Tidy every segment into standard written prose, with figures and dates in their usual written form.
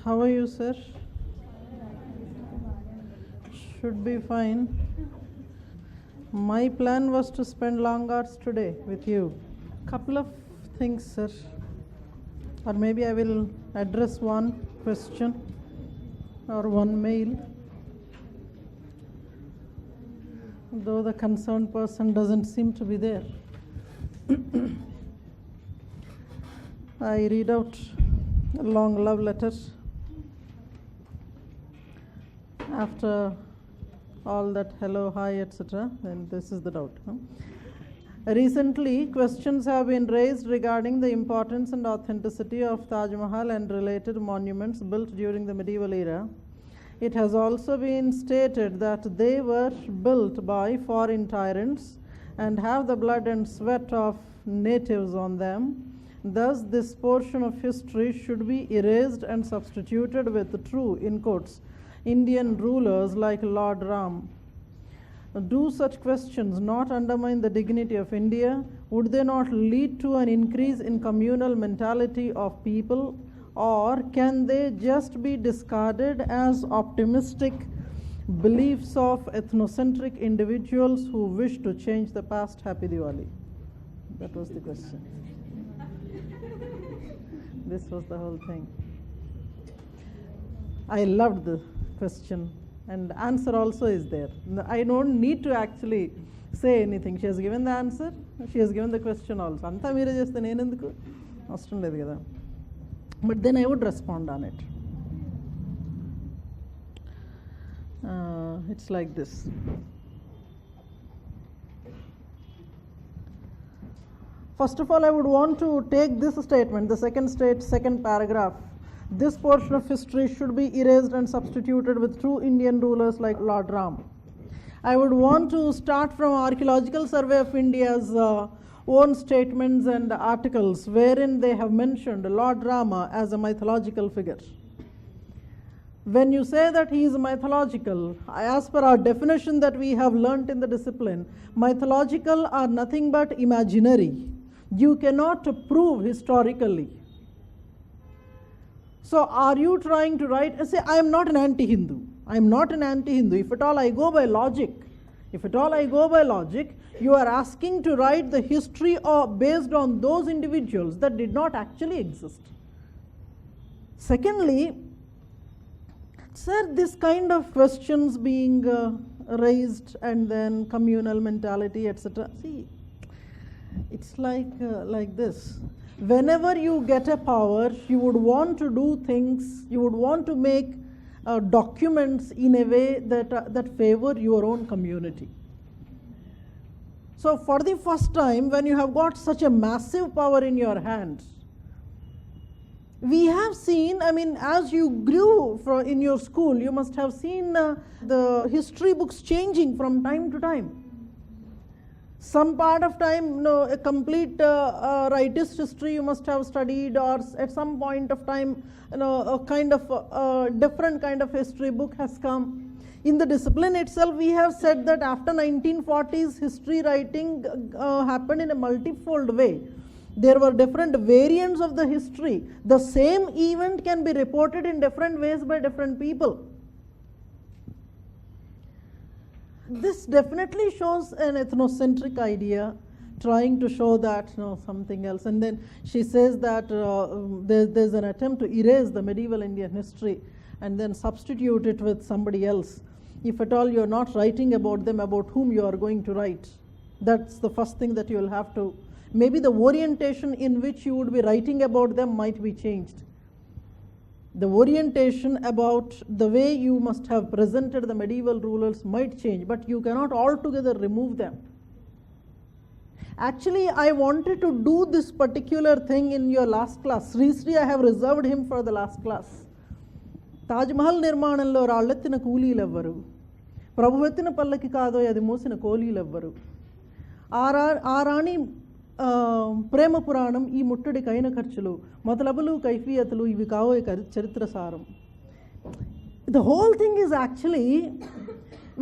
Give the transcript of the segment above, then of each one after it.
How are you, sir? Should be fine. My plan was to spend long hours today with you. Couple of things, sir. Or maybe I will address one question or one mail. Though the concerned person doesn't seem to be there. I read out a long love letter. After all that hello, hi, etc., then this is the doubt. Recently, questions have been raised regarding the importance and authenticity of Taj Mahal and related monuments built during the medieval era. It has also been stated that they were built by foreign tyrants and have the blood and sweat of natives on them. Thus, this portion of history should be erased and substituted with true, in quotes, Indian rulers like Lord Ram. Do such questions not undermine the dignity of India? Would they not lead to an increase in communal mentality of people? Or can they just be discarded as optimistic beliefs of ethnocentric individuals who wish to change the past? Happy Diwali. That was the question. This was the whole thing. I loved the question, and the answer also is there. I don't need to actually say anything. She has given the answer, she has given the question also. Anta mere chesthe nenu enduku avasram ledhu kada. But then I would respond on it. It's like this. First of all, I would want to take this statement, the second paragraph. This portion of history should be erased and substituted with true Indian rulers like Lord Ram. I would want to start from Archaeological Survey of India's own statements and articles wherein they have mentioned Lord Rama as a mythological figure. When you say that he is mythological, as per our definition that we have learnt in the discipline, mythological are nothing but imaginary. You cannot prove historically. So are you trying to write, say, I am not an anti-Hindu. I am not an anti-Hindu. If at all I go by logic, you are asking to write the history based on those individuals that did not actually exist. Secondly, sir, this kind of questions being raised and then communal mentality, etc. See, it's like this. Whenever you get a power, you would want to do things, you would want to make documents in a way that favor your own community. So for the first time, when you have got such a massive power in your hands, we have seen, I mean, as you grew in your school, you must have seen the history books changing from time to time. Some part of time, a complete rightist history you must have studied, or at some point of time, a kind of different kind of history book has come. In the discipline itself, we have said that after 1940s, history writing happened in a multifold way. There were different variants of the history. The same event can be reported in different ways by different people. This definitely shows an ethnocentric idea, trying to show that something else. And then she says that there's an attempt to erase the medieval Indian history and then substitute it with somebody else. If at all you're not writing about them, about whom you are going to write. That's the first thing that you'll have to, maybe the orientation in which you would be writing about them might be changed. The orientation about the way you must have presented the medieval rulers might change, but you cannot altogether remove them. Actually, I wanted to do this particular thing in your last class. Sri, I have reserved him for the last class. Taj Mahal nirmanallo rallettina kooleel evvaru. Prabhuvettina pallaki kaado adi mosina kooleel evvaru. Aarani ప్రేమ పురాణం ఈ ముట్టడికైన ఖర్చులు మతలబులు కైఫియతులు ఇవి కావో చరిత్ర సారం. The whole thing is actually,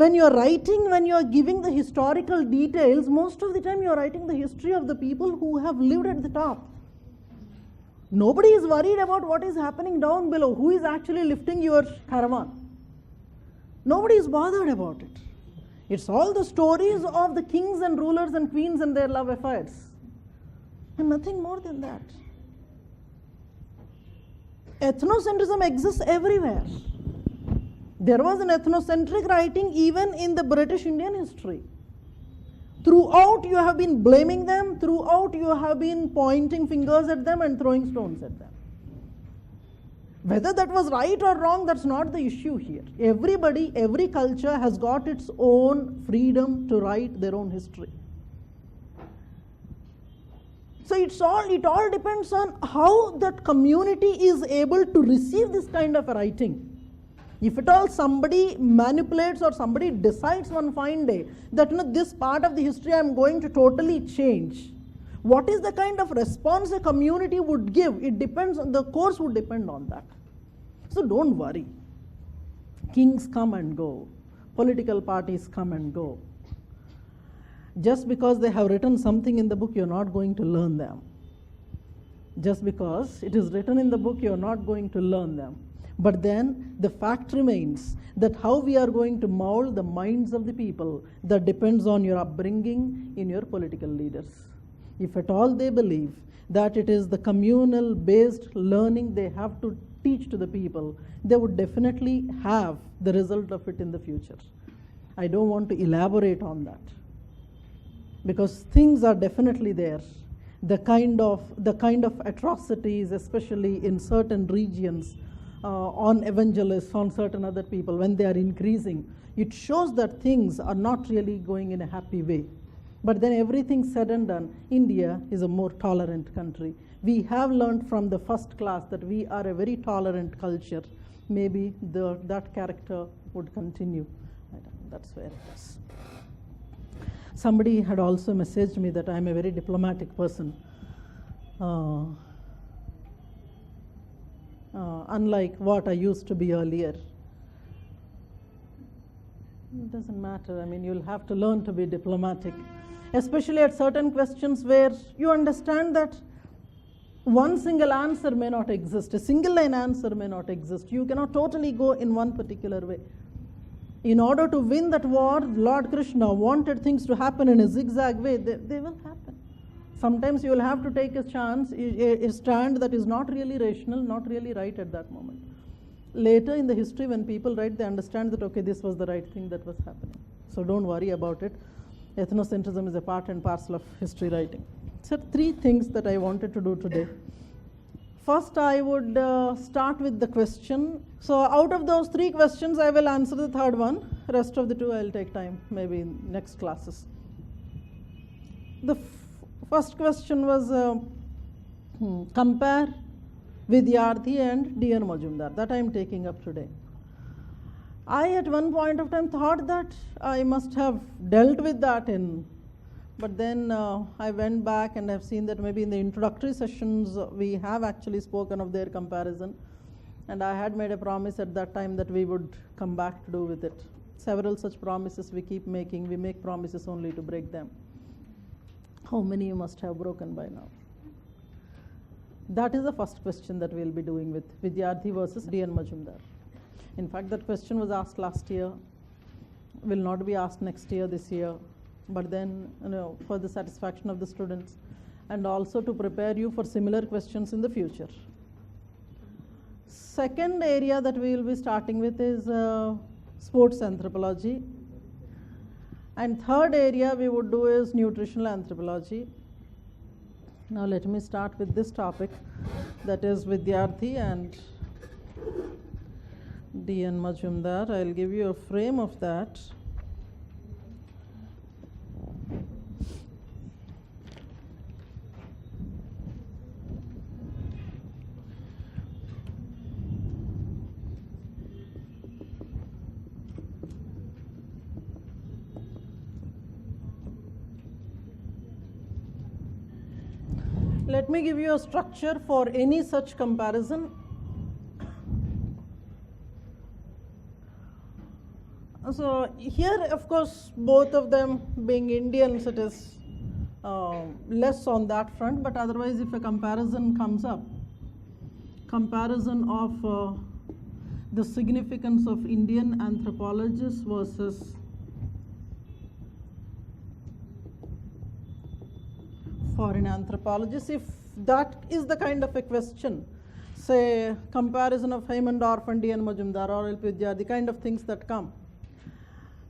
when you are writing, when you are giving the historical details, most of the time you are writing the history of the people who have lived at the top. Nobody is worried about what is happening down below, who is actually lifting your caravan. Nobody is bothered about it. It's all the stories of the kings and rulers and queens and their love affairs, and nothing more than that. Ethnocentrism exists everywhere. There was an ethnocentric writing even in the British Indian history. Throughout you have been blaming them, throughout you have been pointing fingers at them and throwing stones at them. Whether that was right or wrong, that's not the issue here. Everybody, every culture has got its own freedom to write their own history. So it all depends on how that community is able to receive this kind of a writing. If at all somebody manipulates or somebody decides one fine day that this part of the history I am going to totally change, what is the kind of response a community would give? It depends on the course, would depend on that. So don't worry. Kings come and go, political parties come and go. Just because they have written something in the book, you're not going to learn them. Just because it is written in the book, you're not going to learn them. But then the fact remains that how we are going to mold the minds of the people, that depends on your upbringing in your political leaders. If at all they believe that it is the communal based learning they have to teach to the people, they would definitely have the result of it in the future. I don't want to elaborate on that, because things are definitely there. The kind of atrocities, especially in certain regions, on evangelists, on certain other people, when they are increasing, it shows that things are not really going in a happy way. But then everything said and done, India is a more tolerant country. We have learned from the first class that we are a very tolerant culture. Maybe that character would continue. That's where it is. Somebody had also messaged me that I am a very diplomatic person. Unlike what I used to be earlier. It doesn't matter. I mean, you'll have to learn to be diplomatic, especially at certain questions where you understand that one single answer may not exist, a single line answer may not exist. You cannot totally go in one particular way. In order to win that war, Lord Krishna wanted things to happen in a zigzag way. They will happen. Sometimes you will have to take a chance, a stand that is not really rational, not really right at that moment. Later in the history, when people write, they understand that, okay, this was the right thing that was happening. So don't worry about it. Ethnocentrism is a part and parcel of history writing. So 3 things that I wanted to do today. First, I would start with the question. So out of those 3 questions, I will answer the third one. Rest of the 2, I will take time, maybe in next classes. The first question was compare Vidyarthi and D.N. Majumdar. That I am taking up today. I at one point of time thought that I must have dealt with that but then I went back and have seen that maybe in the introductory sessions we have actually spoken of their comparison, and I had made a promise at that time that we would come back to do with it. Several such promises we keep making. We make promises only to break them. How many you must have broken by now? That is the first question that we will be doing with Vidyarthi versus D.N. Majumdar. In fact, that question was asked last year, will not be asked next year, this year, but then, for the satisfaction of the students, and also to prepare you for similar questions in the future. Second area that we will be starting with is sports anthropology. And third area we would do is nutritional anthropology. Now let me start with this topic, that is Vidyarthi and D.N. Majumdar. I will give you a frame of that. Let me give you a structure for any such comparison. So here, of course, both of them being Indians, it is less on that front, but otherwise if a comparison comes up, comparison of the significance of Indian anthropologists versus foreign anthropologists. If that is the kind of a question, say comparison of Heimendorf and D.N. Majumdar or L.P. Vidyarthi, the kind of things that come,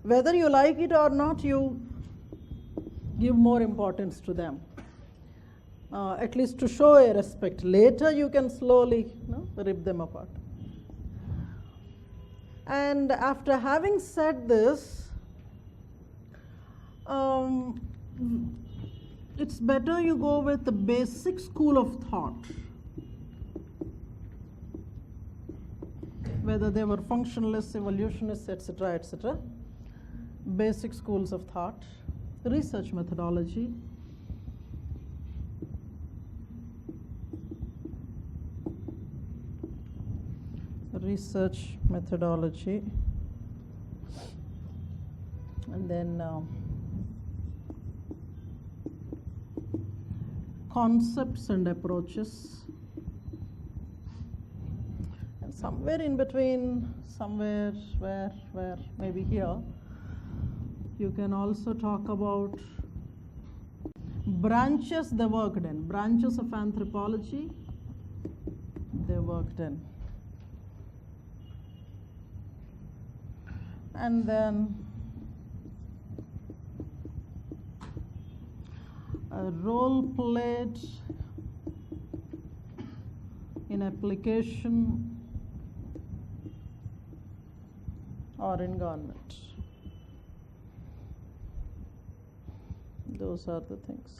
whether you like it or not, you give more importance to them, at least to show a respect. Later you can slowly rip them apart. And after having said this, it's better you go with the basic school of thought, whether they were functionalists, evolutionists, etc., etc. Basic schools of thought, research methodology, and then concepts and approaches, and somewhere in between, somewhere where maybe here, you can also talk about branches they worked in, branches of anthropology they worked in. And then a role played in application or in government. Those are the things.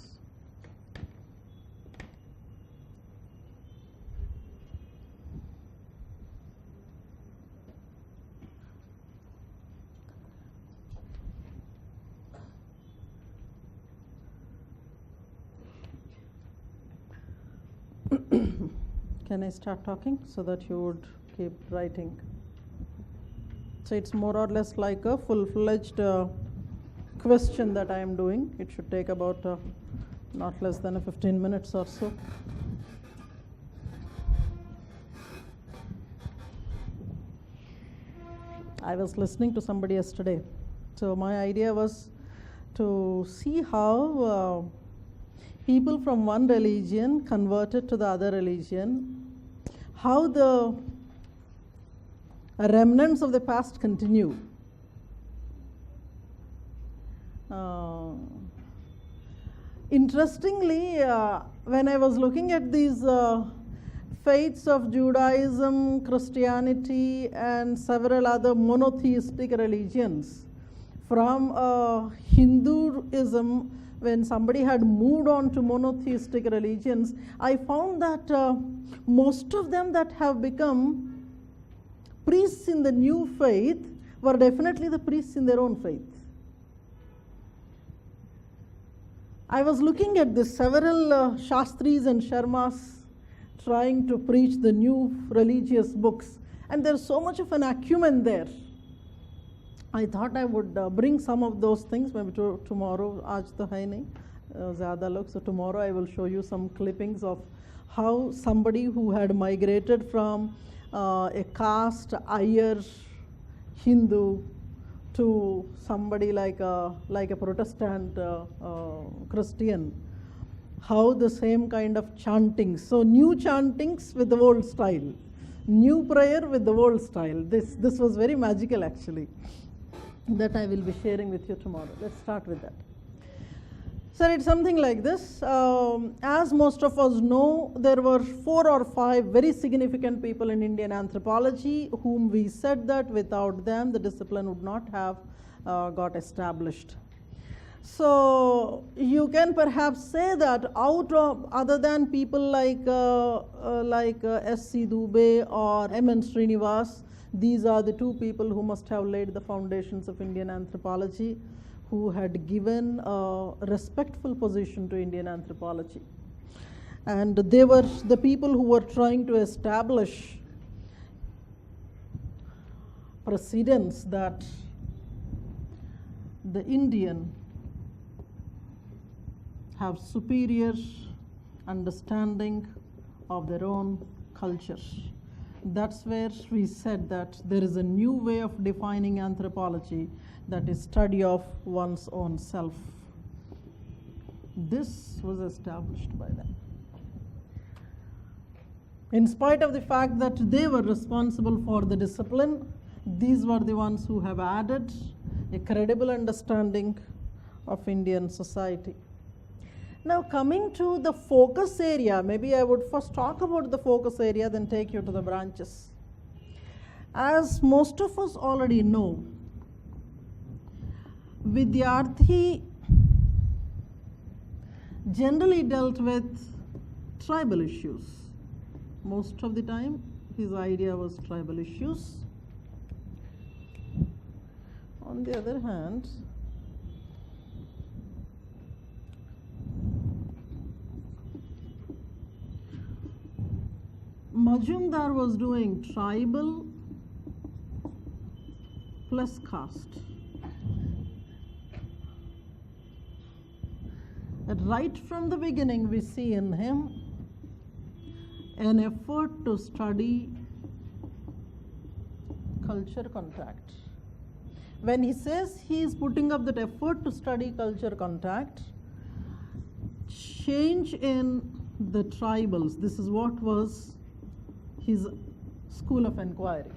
Can I start talking so that you would keep writing? So it's more or less like a full-fledged question that I am doing. It should take about not less than 15 minutes or so. I was listening to somebody yesterday. So my idea was to see how people from one religion converted to the other religion, how the remnants of the past continue. Interestingly, when I was looking at these faiths of Judaism, Christianity, and several other monotheistic religions, from Hinduism, when somebody had moved on to monotheistic religions, I found that most of them that have become priests in the new faith were definitely the priests in their own faith. I was looking at this, several Shastris and Sharmas trying to preach the new religious books, and there's so much of an acumen there. I thought I would bring some of those things maybe tomorrow. Aaj to hai nahi, zyada log. So tomorrow I will show you some clippings of how somebody who had migrated from a caste Iyer Hindu to somebody like a Protestant Christian, how the same kind of chantings. So new chantings with the old style, new prayer with the old style. This was very magical actually. That I will be sharing with you tomorrow. Let's start with that. So it's something like this. As most of us know, there were 4 or 5 very significant people in Indian anthropology whom we said that without them the discipline would not have got established. So you can perhaps say that out of, other than people like S.C. Dubey or M.N. Srinivas, these are the 2 people who must have laid the foundations of Indian anthropology, who had given a respectful position to Indian anthropology. And they were the people who were trying to establish precedents that the Indian have superior understanding of their own culture. That's where we said that there is a new way of defining anthropology, that is study of one's own self. This was established by them. In spite of the fact that they were responsible for the discipline, these were the ones who have added a credible understanding of Indian society. Now, coming to the focus area, maybe I would first talk about the focus area, then take you to the branches. As most of us already know, Vidyarthi generally dealt with tribal issues. Most of the time, his idea was tribal issues. On the other hand, Majumdar was doing tribal plus caste. Right from the beginning, we see in him an effort to study culture contact. When he says he is putting up that effort to study culture contact, change in the tribals, this is what was his school of inquiry.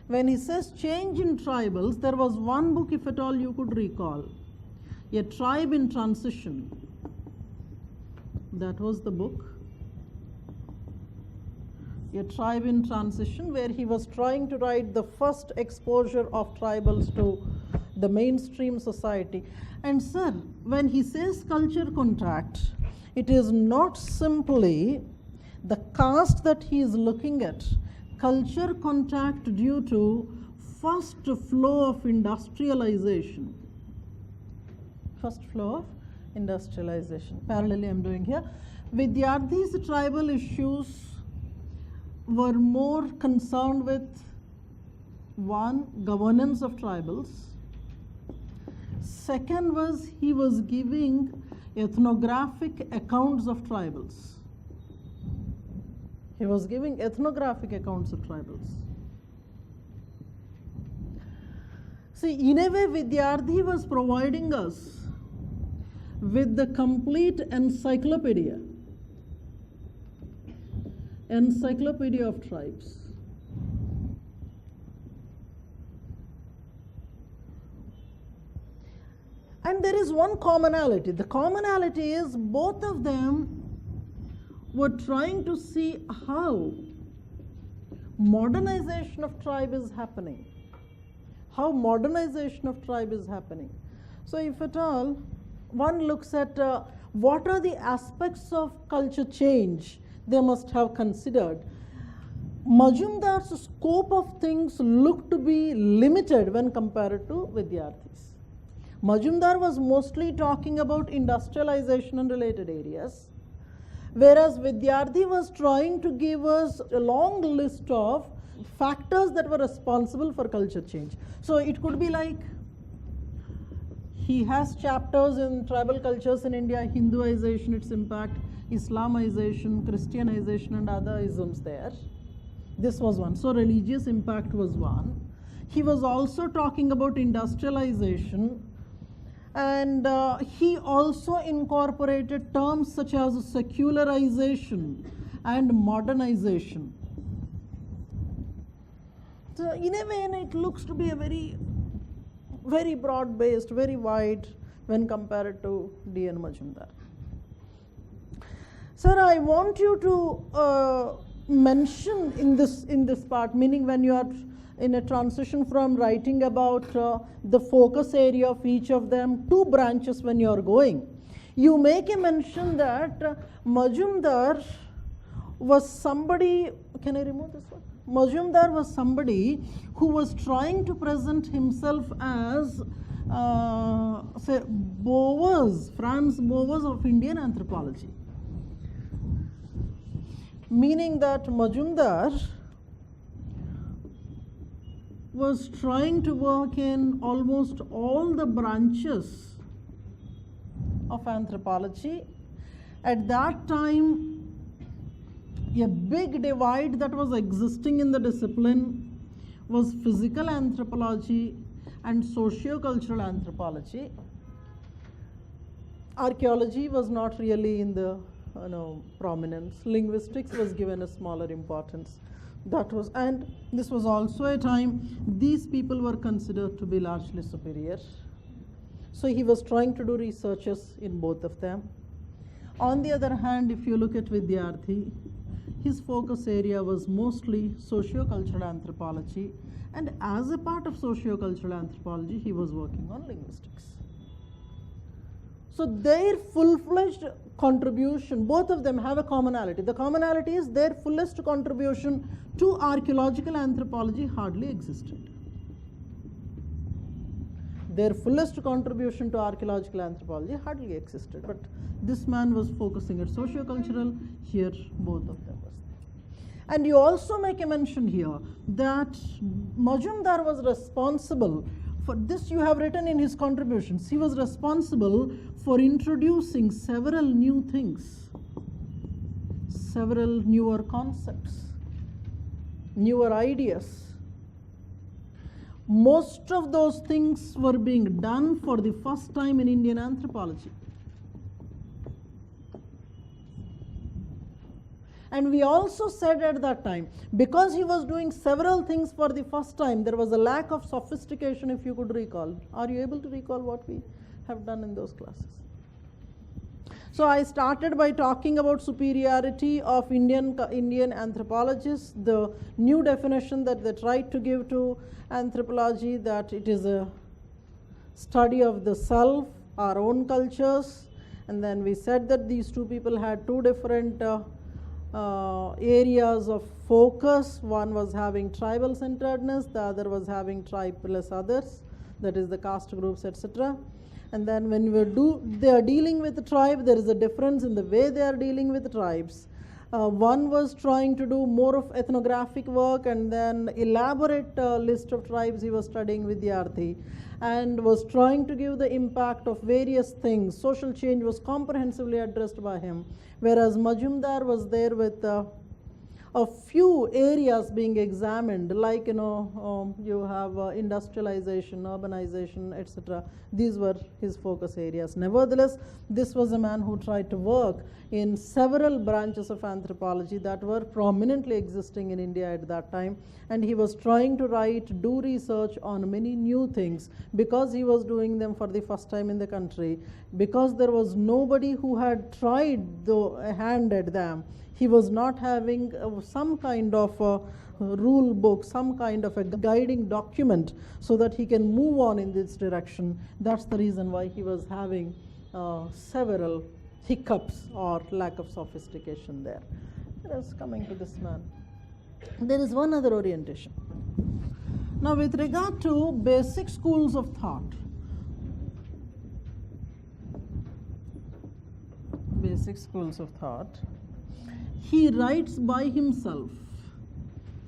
When he says change in tribals, there was one book, if at all you could recall, A Tribe in Transition. That was the book, A Tribe in Transition, where he was trying to write the first exposure of tribals to the mainstream society. And sir, when he says culture contact, it is not simply the caste that he is looking at. Culture contact due to first flow of industrialization. First flow of industrialization. Parallelly, I am doing here. Vidyarthi's tribal issues were more concerned with, one, governance of tribals. Second was he was giving ethnographic accounts of tribals. He was giving ethnographic accounts of tribals. See, in a way, Vidyarthi was providing us with the complete encyclopedia of tribes. And there is one commonality. The commonality is both of them were trying to see how modernization of tribe is happening. How modernization of tribe is happening. So if at all one looks at what are the aspects of culture change they must have considered, Majumdar's scope of things looked to be limited when compared to Vidyarthi's. Majumdar was mostly talking about industrialization and related areas, whereas Vidyarthi was trying to give us a long list of factors that were responsible for culture change. So it could be like he has chapters in tribal cultures in India, Hinduization, its impact, Islamization, Christianization, and other isms there. This was one. So religious impact was one. He was also talking about industrialization, and he also incorporated terms such as secularization and modernization. So in a way, it looks to be a very, very broad-based, very wide when compared to D.N. Majumdar. Sir, I want you to mention in this part, meaning when you are in a transition from writing about the focus area of each of them, two branches when you are going, you make a mention that Majumdar was somebody, can I remove this one? Majumdar was somebody who was trying to present himself as, say, Bowers, Franz Bowers of Indian anthropology. Meaning that Majumdar was trying to work in almost all the branches of anthropology. At that time, A big divide that was existing in the discipline was physical anthropology and socio-cultural anthropology. Archaeology was not really in the prominence. Linguistics was given a smaller importance. And this was also a time these people were considered to be largely superior. So he was trying to do researches in both of them. On the other hand, if you look at Vidyarthi, his focus area was mostly socio-cultural anthropology, and as a part of socio-cultural anthropology, he was working on linguistics. So their full-fledged contribution, both of them have a commonality. The commonality is their fullest contribution to archaeological anthropology hardly existed. Their fullest contribution to archaeological anthropology hardly existed. But this man was focusing at socio-cultural, here both of them was there. And you also make a mention here that Majumdar was responsible for this. You have written in his contributions. He was responsible for introducing several new things, several newer concepts, newer ideas. Most of those things were being done for the first time in Indian anthropology. And we also said at that time, because he was doing several things for the first time, there was a lack of sophistication, if you could recall. Are you able to recall what we have done in those classes? So I started by talking about superiority of Indian anthropologists, the new definition that they tried to give to anthropology, that it is a study of the self, our own cultures. And then we said that these two people had two different areas of focus. One was having tribal centeredness, the other was having tribe plus others, that is the caste groups, etc. And then when they are dealing with the tribe, there is a difference in the way they are dealing with the tribes. One was trying to do more of ethnographic work, and then elaborate list of tribes he was studying with Vidyarthi, and was trying to give the impact of various things. Social change was comprehensively addressed by him, whereas Majumdar was there with a few areas being examined, like you have industrialization, urbanization, etc. These were his focus areas. Nevertheless, this was a man who tried to work in several branches of anthropology that were prominently existing in India at that time, and he was trying to do research on many new things, because he was doing them for the first time in the country, because there was nobody who had tried a hand at them. He was not having some kind of a rule book, some kind of a guiding document, so that he can move on in this direction. That's the reason why he was having several hiccups or lack of sophistication there. Let us coming to this man. There is one other orientation. Now, with regard to basic schools of thought, he writes by himself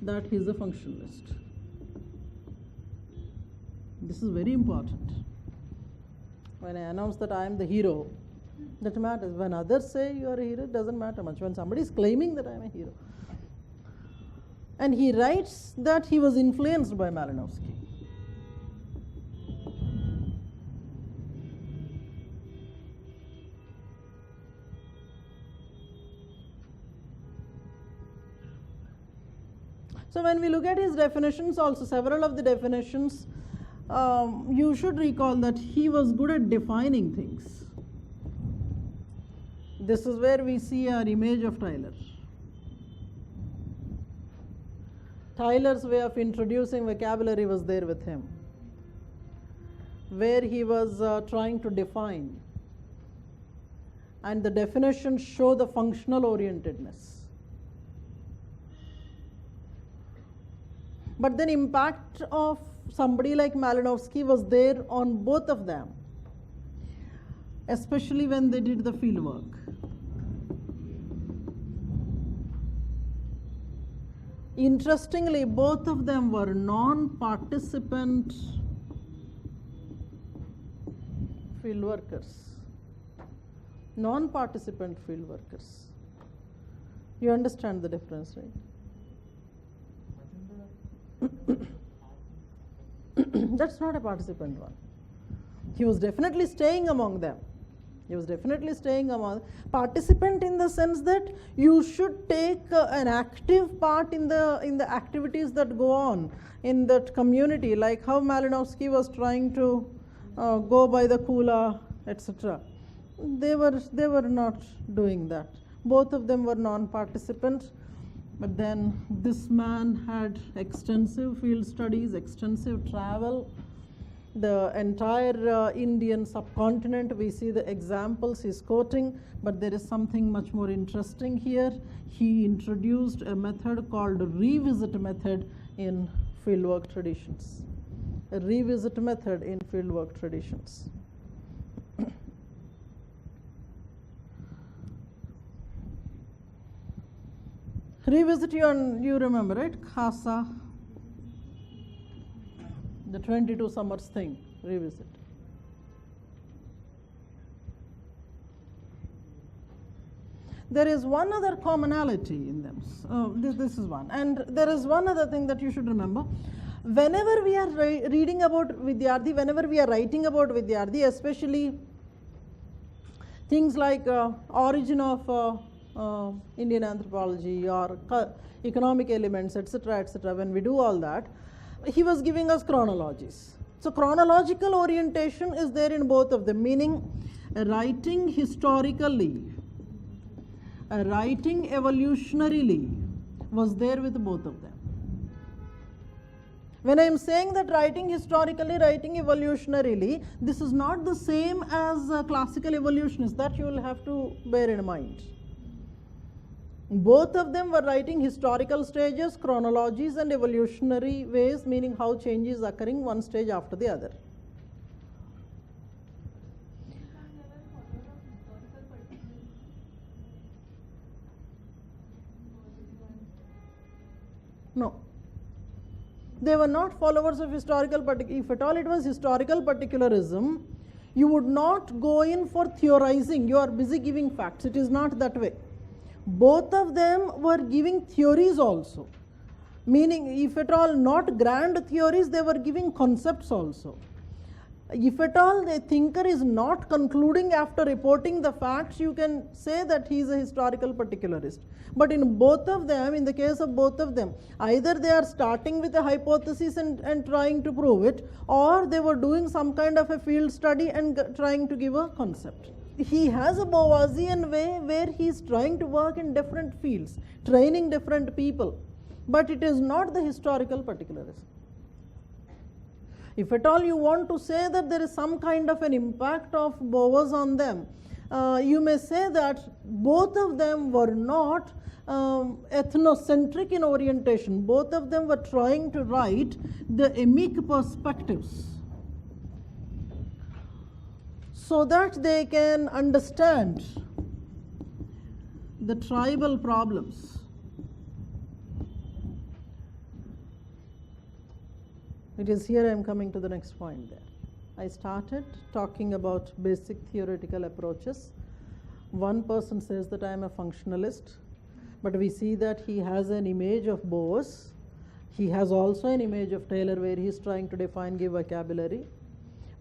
that he is a functionalist. This is very important. When I announce that I am the hero, that matters. When others say you are a hero, it doesn't matter much. When somebody is claiming that I am a hero. And he writes that he was influenced by Malinowski. So when we look at his definitions, also several of the definitions, you should recall that he was good at defining things. This is where we see our image of Tyler. Tyler's way of introducing vocabulary was there with him, where he was trying to define, and the definitions show the functional orientedness. But then impact of somebody like Malinowski was there on both of them, especially when they did the field work. Interestingly, both of them were non-participant field workers. Non-participant field workers. You understand the difference, right? That's not a participant one. He was definitely staying among them. He was definitely staying among participant in the sense that you should take an active part in the activities that go on in that community, like how Malinowski was trying to go by the Kula, etc. They were not doing that. Both of them were non-participants. But then this man had extensive field studies, extensive travel. The entire Indian subcontinent, we see the examples he's quoting, but there is something much more interesting here. He introduced a method called revisit method in fieldwork traditions. A revisit method in fieldwork traditions. Revisit, you remember, right? Khasa, the 22 summers thing, revisit. There is one other commonality in them. This is one. And there is one other thing that you should remember. Whenever we are reading about Vidyarthi, whenever we are writing about Vidyarthi, especially things like origin of Indian anthropology or economic elements, etc., etc., when we do all that, he was giving us chronologies. So chronological orientation is there in both of them, meaning writing historically, writing evolutionarily was there with both of them. When I am saying that writing historically, writing evolutionarily, this is not the same as classical evolutionists. That you will have to bear in mind. Both of them were writing historical stages, chronologies, and evolutionary ways, meaning how change is occurring one stage after the other. No. They were not followers of historical, but if at all it was historical particularism, you would not go in for theorizing. You are busy giving facts. It is not that way. Both of them were giving theories also, meaning if at all not grand theories, they were giving concepts also. If at all the thinker is not concluding after reporting the facts, you can say that he is a historical particularist. But in both of them, in the case of both of them, either they are starting with a hypothesis and trying to prove it, or they were doing some kind of a field study and trying to give a concept. He has a Beauvoisian way where he is trying to work in different fields, training different people, but it is not the historical particularism. If at all you want to say that there is some kind of an impact of Beauvois on them, you may say that both of them were not ethnocentric in orientation. Both of them were trying to write the emic perspectives, so that they can understand the tribal problems. It is here I am coming to the next point there. I started talking about basic theoretical approaches. One person says that I am a functionalist, but we see that he has an image of Beauvois. He has also an image of Taylor where he is trying to define, give vocabulary.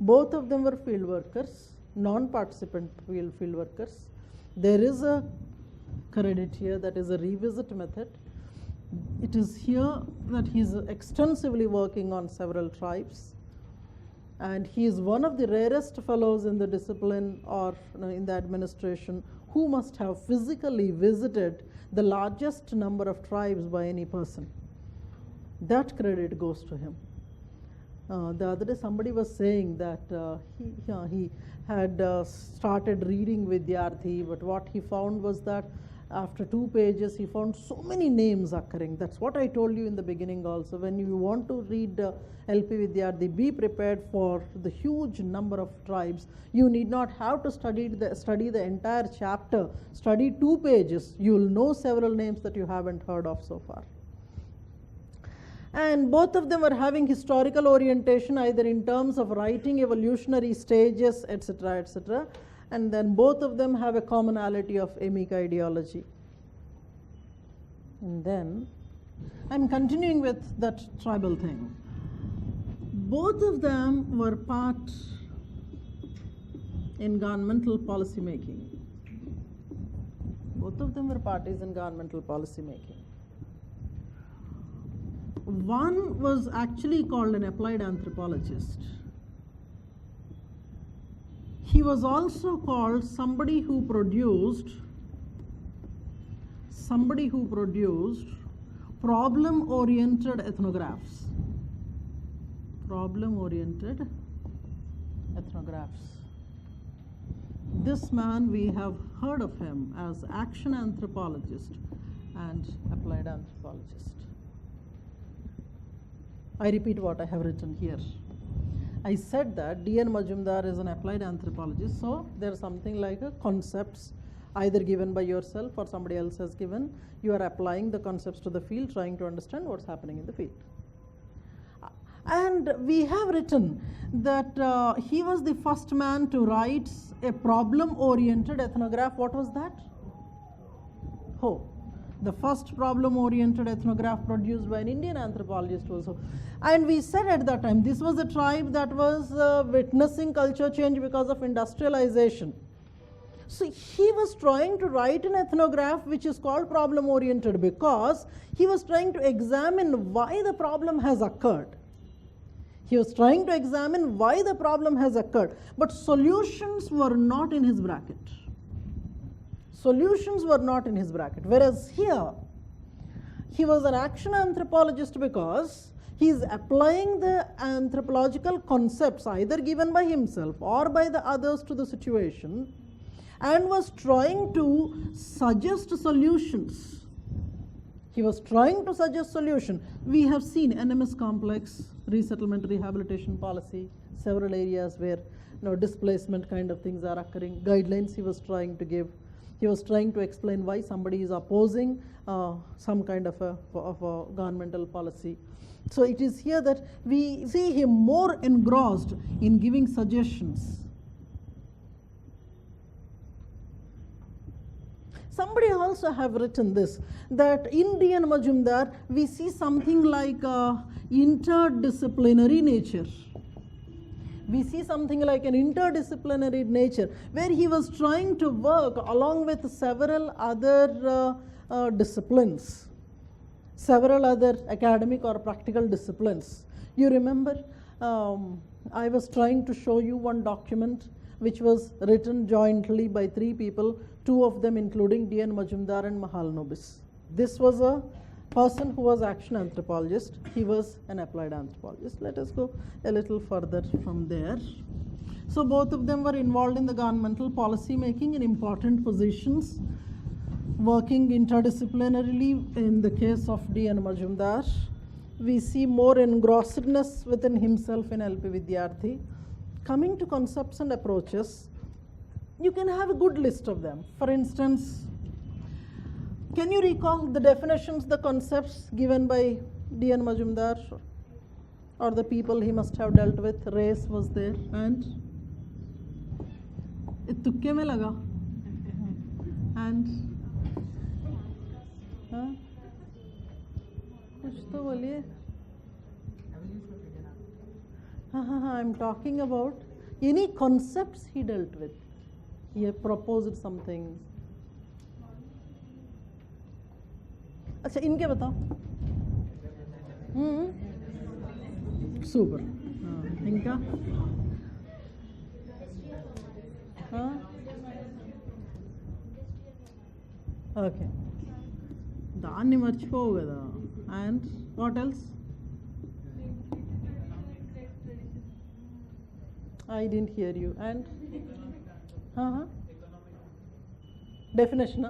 Both of them were field workers, non-participant field workers. There is a credit here, that is a revisit method. It is here that he is extensively working on several tribes, and he is one of the rarest fellows in the discipline or in the administration who must have physically visited the largest number of tribes by any person. That credit goes to him. The other day somebody was saying that he had started reading Vidyarthi, but what he found was that after 2 pages he found so many names occurring. That's what I told you in the beginning also. When you want to read LP Vidyarthi, be prepared for the huge number of tribes. You need not have to study the entire chapter. Study 2 pages. You will know several names that you haven't heard of so far. And both of them were having historical orientation, either in terms of writing evolutionary stages, etc., etc. And then both of them have a commonality of emic ideology. And then I'm continuing with that tribal thing. Both of them were part in governmental policy making. Both of them were parties in governmental policy making. One was actually called an applied anthropologist. He was also called somebody who produced problem-oriented ethnographs. Problem-oriented ethnographs. This man, we have heard of him as action anthropologist and applied anthropologist. I repeat what I have written here. I said that D.N. Majumdar is an applied anthropologist, so there's something like a concepts either given by yourself or somebody else has given. You are applying the concepts to the field, trying to understand what's happening in the field. And we have written that he was the first man to write a problem-oriented ethnograph. What was that? Ho. The first problem-oriented ethnograph produced by an Indian anthropologist was Ho. And we said at that time, this was a tribe that was witnessing culture change because of industrialization. So he was trying to write an ethnograph which is called problem-oriented because he was trying to examine why the problem has occurred. He was trying to examine why the problem has occurred, but solutions were not in his bracket. Solutions were not in his bracket. Whereas here, he was an action anthropologist because he is applying the anthropological concepts either given by himself or by the others to the situation and was trying to suggest solutions. He was trying to suggest solution. We have seen NMS complex, resettlement rehabilitation policy, several areas where displacement kind of things are occurring, guidelines he was trying to give. He was trying to explain why somebody is opposing some kind of a governmental policy. So it is here that we see him more engrossed in giving suggestions. Somebody also have written this, that in D.N. Majumdar, we see something like interdisciplinary nature. We see something like an interdisciplinary nature, where he was trying to work along with several other disciplines, several other academic or practical disciplines. You remember, I was trying to show you one document which was written jointly by 3 people, 2 of them including D.N. Majumdar and Mahalanobis. This was a person who was action anthropologist. He was an applied anthropologist. Let us go a little further from there. So both of them were involved in the governmental policy making in important positions, working interdisciplinarily. In the case of D.N. Majumdar, we see more engrossedness within himself in LP Vidyarthi. Coming to concepts and approaches, you can have a good list of them. For instance, can you recall the definitions, the concepts given by D.N. Majumdar or the people he must have dealt with? Race was there and it tukke mein laga and kuch to boliye. I'm talking about any concepts he dealt with. He proposed something. अच्छा इनके बताओ. Super. इनका okay. దాన్ని మర్చిపోవు కదా. And what else? I didn't hear you. And definition.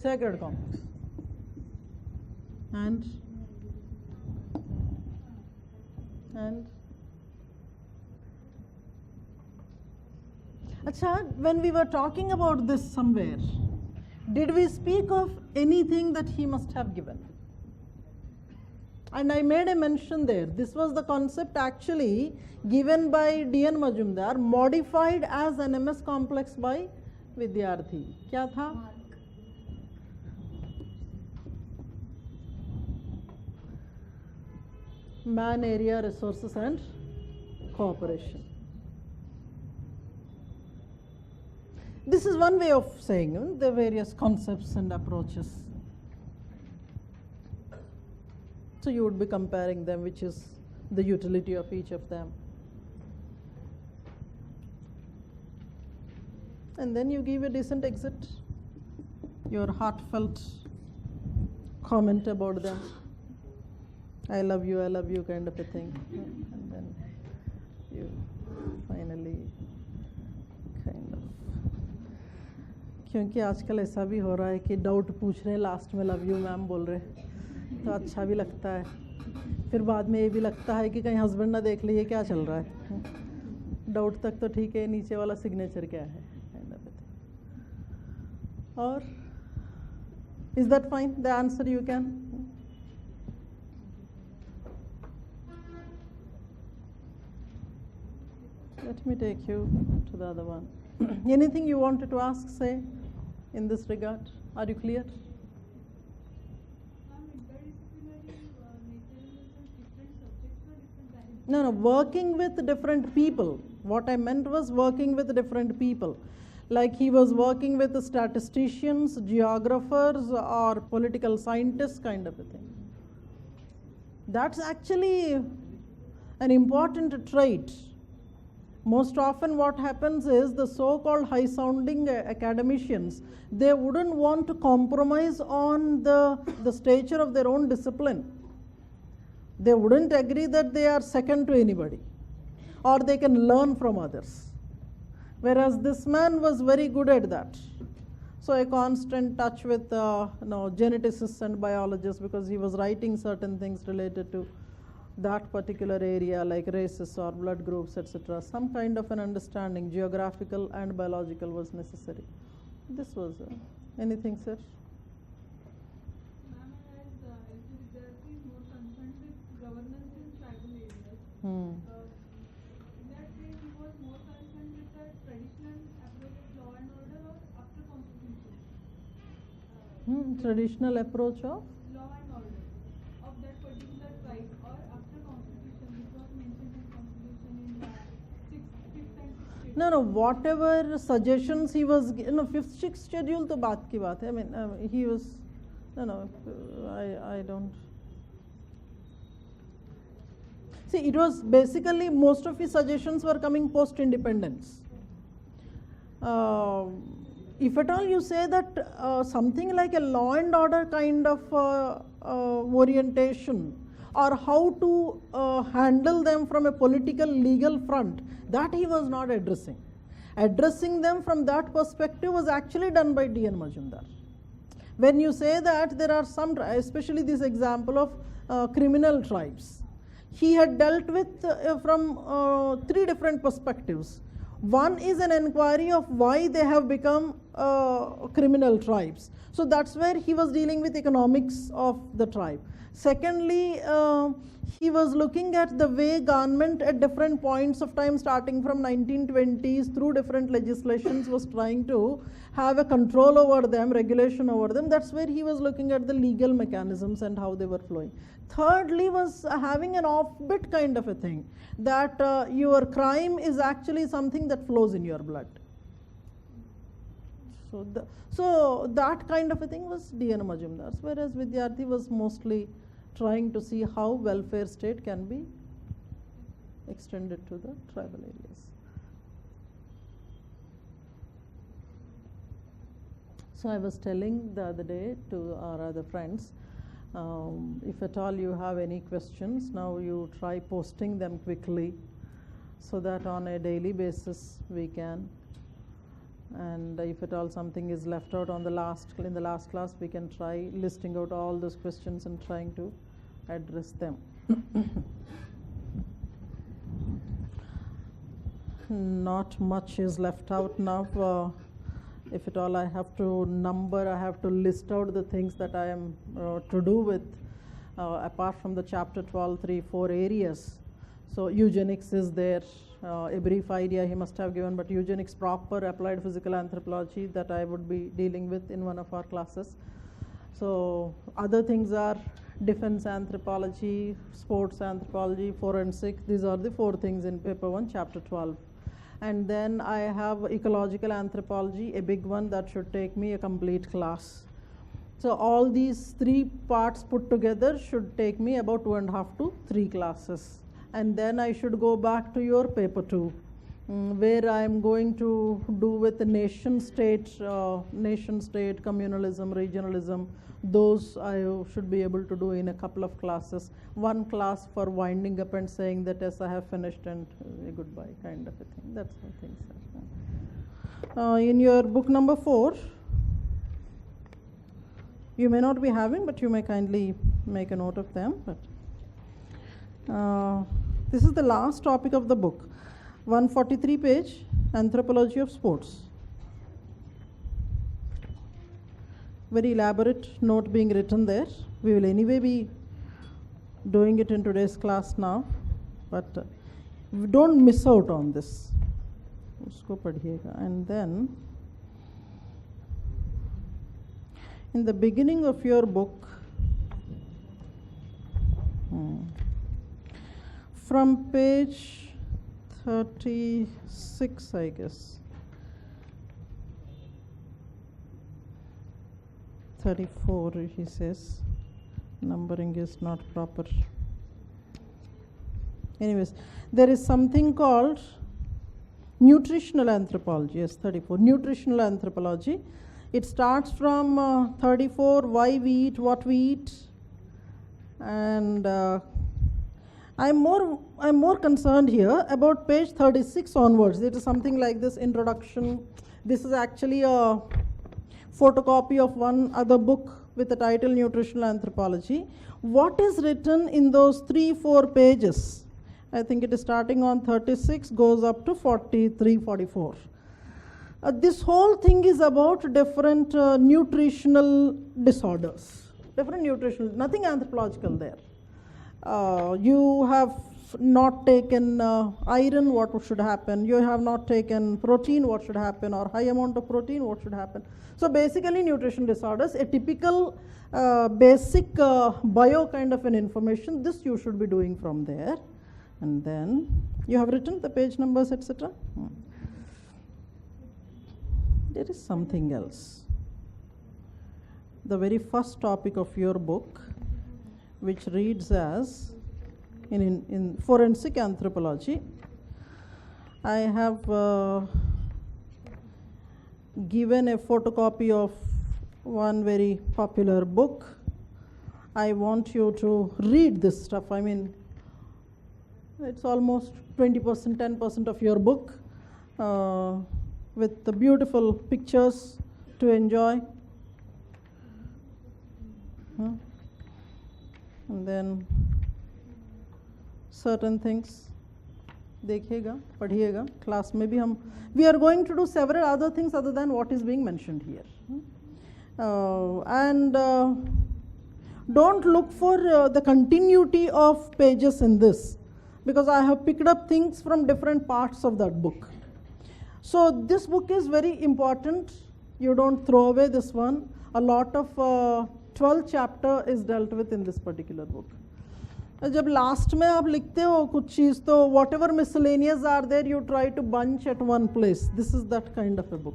Sacred complex. And Acha, when we were talking about this somewhere, did we speak of anything that he must have given? And I made a mention there. This was the concept actually given by D.N. Majumdar, modified as an MS complex by Vidyarthi. क्या था? Man, area, resources and cooperation. This is one way of saying the various concepts and approaches. So you would be comparing them, which is the utility of each of them. And then you give a decent exit, your heartfelt comment about them. I love you kind of a thing. And then you finally kind of. क्योंकि आजकल ऐसा भी हो रहा है कि doubt पूछ रहे हैं, लास्ट में लव यू मैम बोल रहे, तो अच्छा भी लगता है. फिर बाद में ये भी लगता है कि कहीं हस्बैंड ना देख लिए क्या चल रहा है. डाउट तक तो ठीक है, नीचे वाला सिग्नेचर क्या है. और is that fine? The answer you can. Let me take you to the other one. Anything you wanted to ask, say, in this regard? Are you clear? No, working with different people. What I meant was working with different people. Like he was working with statisticians, geographers, or political scientists, kind of a thing. That's actually an important trait. Most often what happens is the so-called high-sounding academicians, they wouldn't want to compromise on the stature of their own discipline. They wouldn't agree that they are second to anybody or they can learn from others. Whereas this man was very good at that. So a constant touch with geneticists and biologists, because he was writing certain things related to that particular area, like races or blood groups, etc. Some kind of an understanding, geographical and biological, was necessary. This was anything, sir? Ma'am, as Vidyarthi is more concerned with governance in tribal areas. In that case, he was more concerned with the traditional approach of law and order or after constitution? Traditional approach of? Law and order of that particular tribe or after constitution, which was mentioned in constitution in the 5th and 6th No, whatever suggestions he was, 5th, 6th schedule to baat ki baat hai. I mean, he was, I don't. See, it was basically, most of his suggestions were coming post-independence. If at all you say that something like a law and order kind of orientation, or how to handle them from a political legal front, that he was not addressing. Addressing them from that perspective was actually done by D.N. Majumdar. When you say that there are some, especially this example of criminal tribes, he had dealt with from 3 different perspectives. One is an inquiry of why they have become criminal tribes. So that's where he was dealing with economics of the tribe. Secondly, he was looking at the way government at different points of time, starting from 1920s through different legislations, was trying to have a control over them, regulation over them. That's where he was looking at the legal mechanisms and how they were flowing. Thirdly was having an off-bit kind of a thing, that your crime is actually something that flows in your blood. So that kind of a thing was D.N. Majumdar's, whereas Vidyarthi was mostly trying to see how welfare state can be extended to the tribal areas. So I was telling the other day to our other friends, if at all you have any questions, now you try posting them quickly so that on a daily basis we can, and if at all something is left out in the last class, we can try listing out all those questions and trying to address them. Not much is left out now. If at all I have to number, I have to list out the things that I am to do with. apart from the chapter 12, 3, 4 areas. So eugenics is there, a brief idea he must have given, but eugenics proper applied physical anthropology that I would be dealing with in one of our classes. So other things are defense anthropology, sports anthropology, forensic. These are the 4 things in paper 1, chapter 12. And then I have ecological anthropology, a big one that should take me a complete class. So all these 3 parts put together should take me about 2.5 to 3 classes. And then I should go back to your paper 2, where I am going to do with the nation state, communalism, regionalism. Those I should be able to do in a couple of classes. 1 class for winding up and saying that yes, I have finished and goodbye kind of a thing. That's how things are. In your book number 4, you may not be having, but you may kindly make a note of them. But this is the last topic of the book, 143 page, anthropology of sports. Very elaborate note being written there. We will anyway be doing it in today's class now, but don't miss out on this. Usko padhiyega. And then in the beginning of your book, from page 36, I guess, 34, he says, numbering is not proper. Anyways, there is something called nutritional anthropology. Yes, 34, nutritional anthropology. It starts from 34, why we eat, what we eat, and I'm more concerned here about page 36 onwards. It is something like this introduction. This is actually a photocopy of one other book with the title Nutritional Anthropology. What is written in those 3-4 pages? I think it is starting on 36, goes up to 43, 44. This whole thing is about different nutritional disorders. Different nutritional, nothing anthropological there. You have not taken iron, what should happen? You have not taken protein, what should happen? Or high amount of protein, what should happen? So basically nutrition disorders, a typical basic bio kind of an information, this you should be doing from there. And then you have written the page numbers, etc. There is something else. The very first topic of your book, which reads as in forensic anthropology, I have given a photocopy of one very popular book. I want you to read this stuff. I mean, it's almost 20%, 10% of your book, with the beautiful pictures to enjoy. And then certain things देखिएगा, पढ़िएगा. Class में भी हम, we are going to do several other things other than what is being mentioned here. And don't look for the continuity of pages in this, because I have picked up things from different parts of that book. So this book is very important. You don't throw away this one. A lot of 12th chapter is dealt with in this particular book. जब last में आप लिखते हो कुछ चीज़ तो whatever miscellaneous are there, you try to bunch at one place. This is that kind of a book.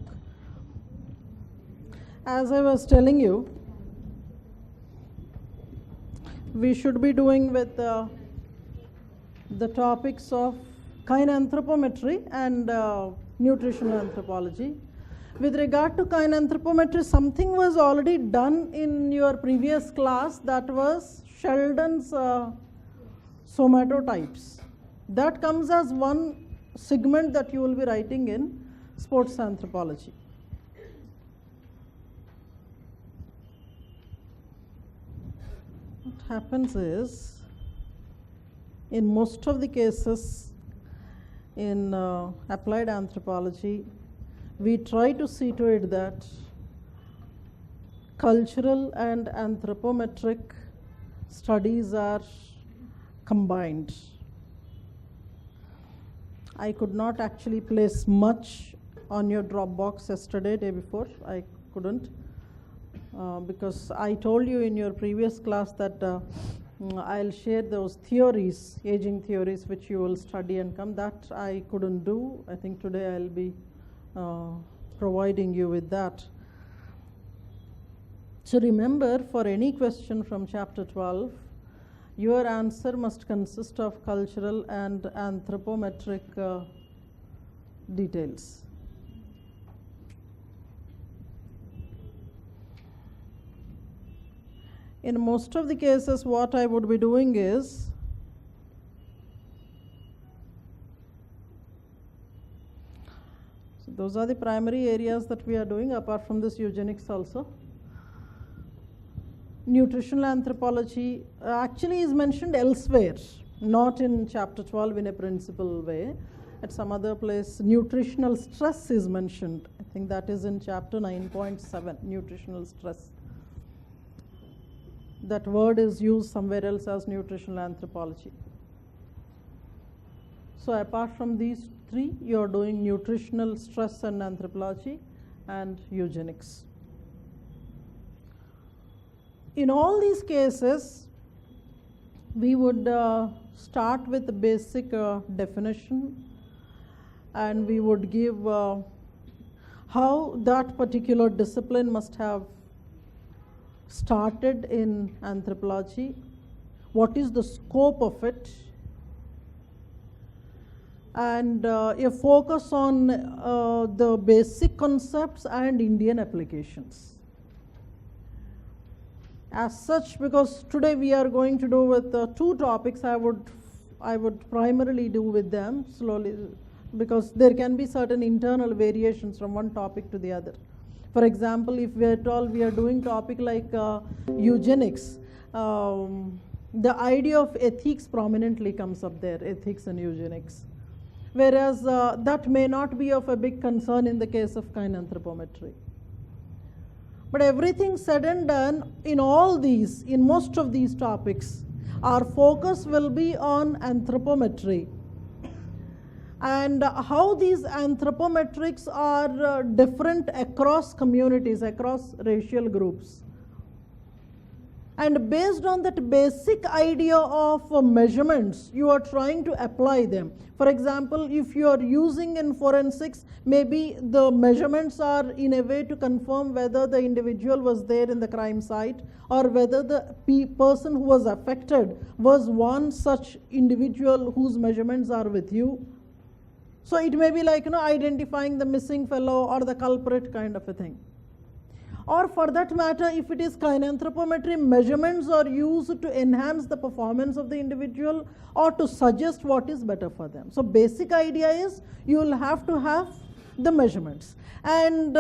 As I was telling you, we should be doing with the topics of kinanthropometry and nutritional anthropology. With regard to kinanthropometry, something was already done in your previous class, that was Sheldon's somatotypes. That comes as one segment that you will be writing in sports anthropology. What happens is, in most of the cases in applied anthropology, we try to see to it that cultural and anthropometric studies are combined. I could not actually place much on your Dropbox yesterday, day before. I couldn't because I told you in your previous class that I'll share those theories, aging theories, which you will study and come. That I couldn't do. I think today I'll be providing you with that. So remember, for any question from chapter 12, your answer must consist of cultural and anthropometric details. In most of the cases, what I would be doing is so those are the primary areas that we are doing, apart from this eugenics also. Nutritional anthropology actually is mentioned elsewhere, not in chapter 12 in a principal way. At some other place, nutritional stress is mentioned. I think that is in chapter 9.7, nutritional stress. That word is used somewhere else as nutritional anthropology. So apart from these three, you are doing nutritional stress and anthropology and eugenics. In all these cases, we would start with the basic definition, and we would give how that particular discipline must have started in anthropology, what is the scope of it, and a focus on the basic concepts and Indian applications. As such, because today we are going to do with two topics, I would primarily do with them slowly, because there can be certain internal variations from one topic to the other. For example, if we are doing topic like eugenics, the idea of ethics prominently comes up there, ethics and eugenics. Whereas that may not be of a big concern in the case of kinanthropometry. But everything said and done, in most of these topics, our focus will be on anthropometry. And how these anthropometrics are different across communities, across racial groups. And based on that basic idea of measurements, you are trying to apply them. For example, if you are using in forensics, maybe the measurements are in a way to confirm whether the individual was there in the crime site, or whether the person who was affected was one such individual whose measurements are with you. So it may be like, identifying the missing fellow or the culprit kind of a thing. Or for that matter, if it is kinanthropometry, measurements are used to enhance the performance of the individual or to suggest what is better for them. So basic idea is you will have to have the measurements. And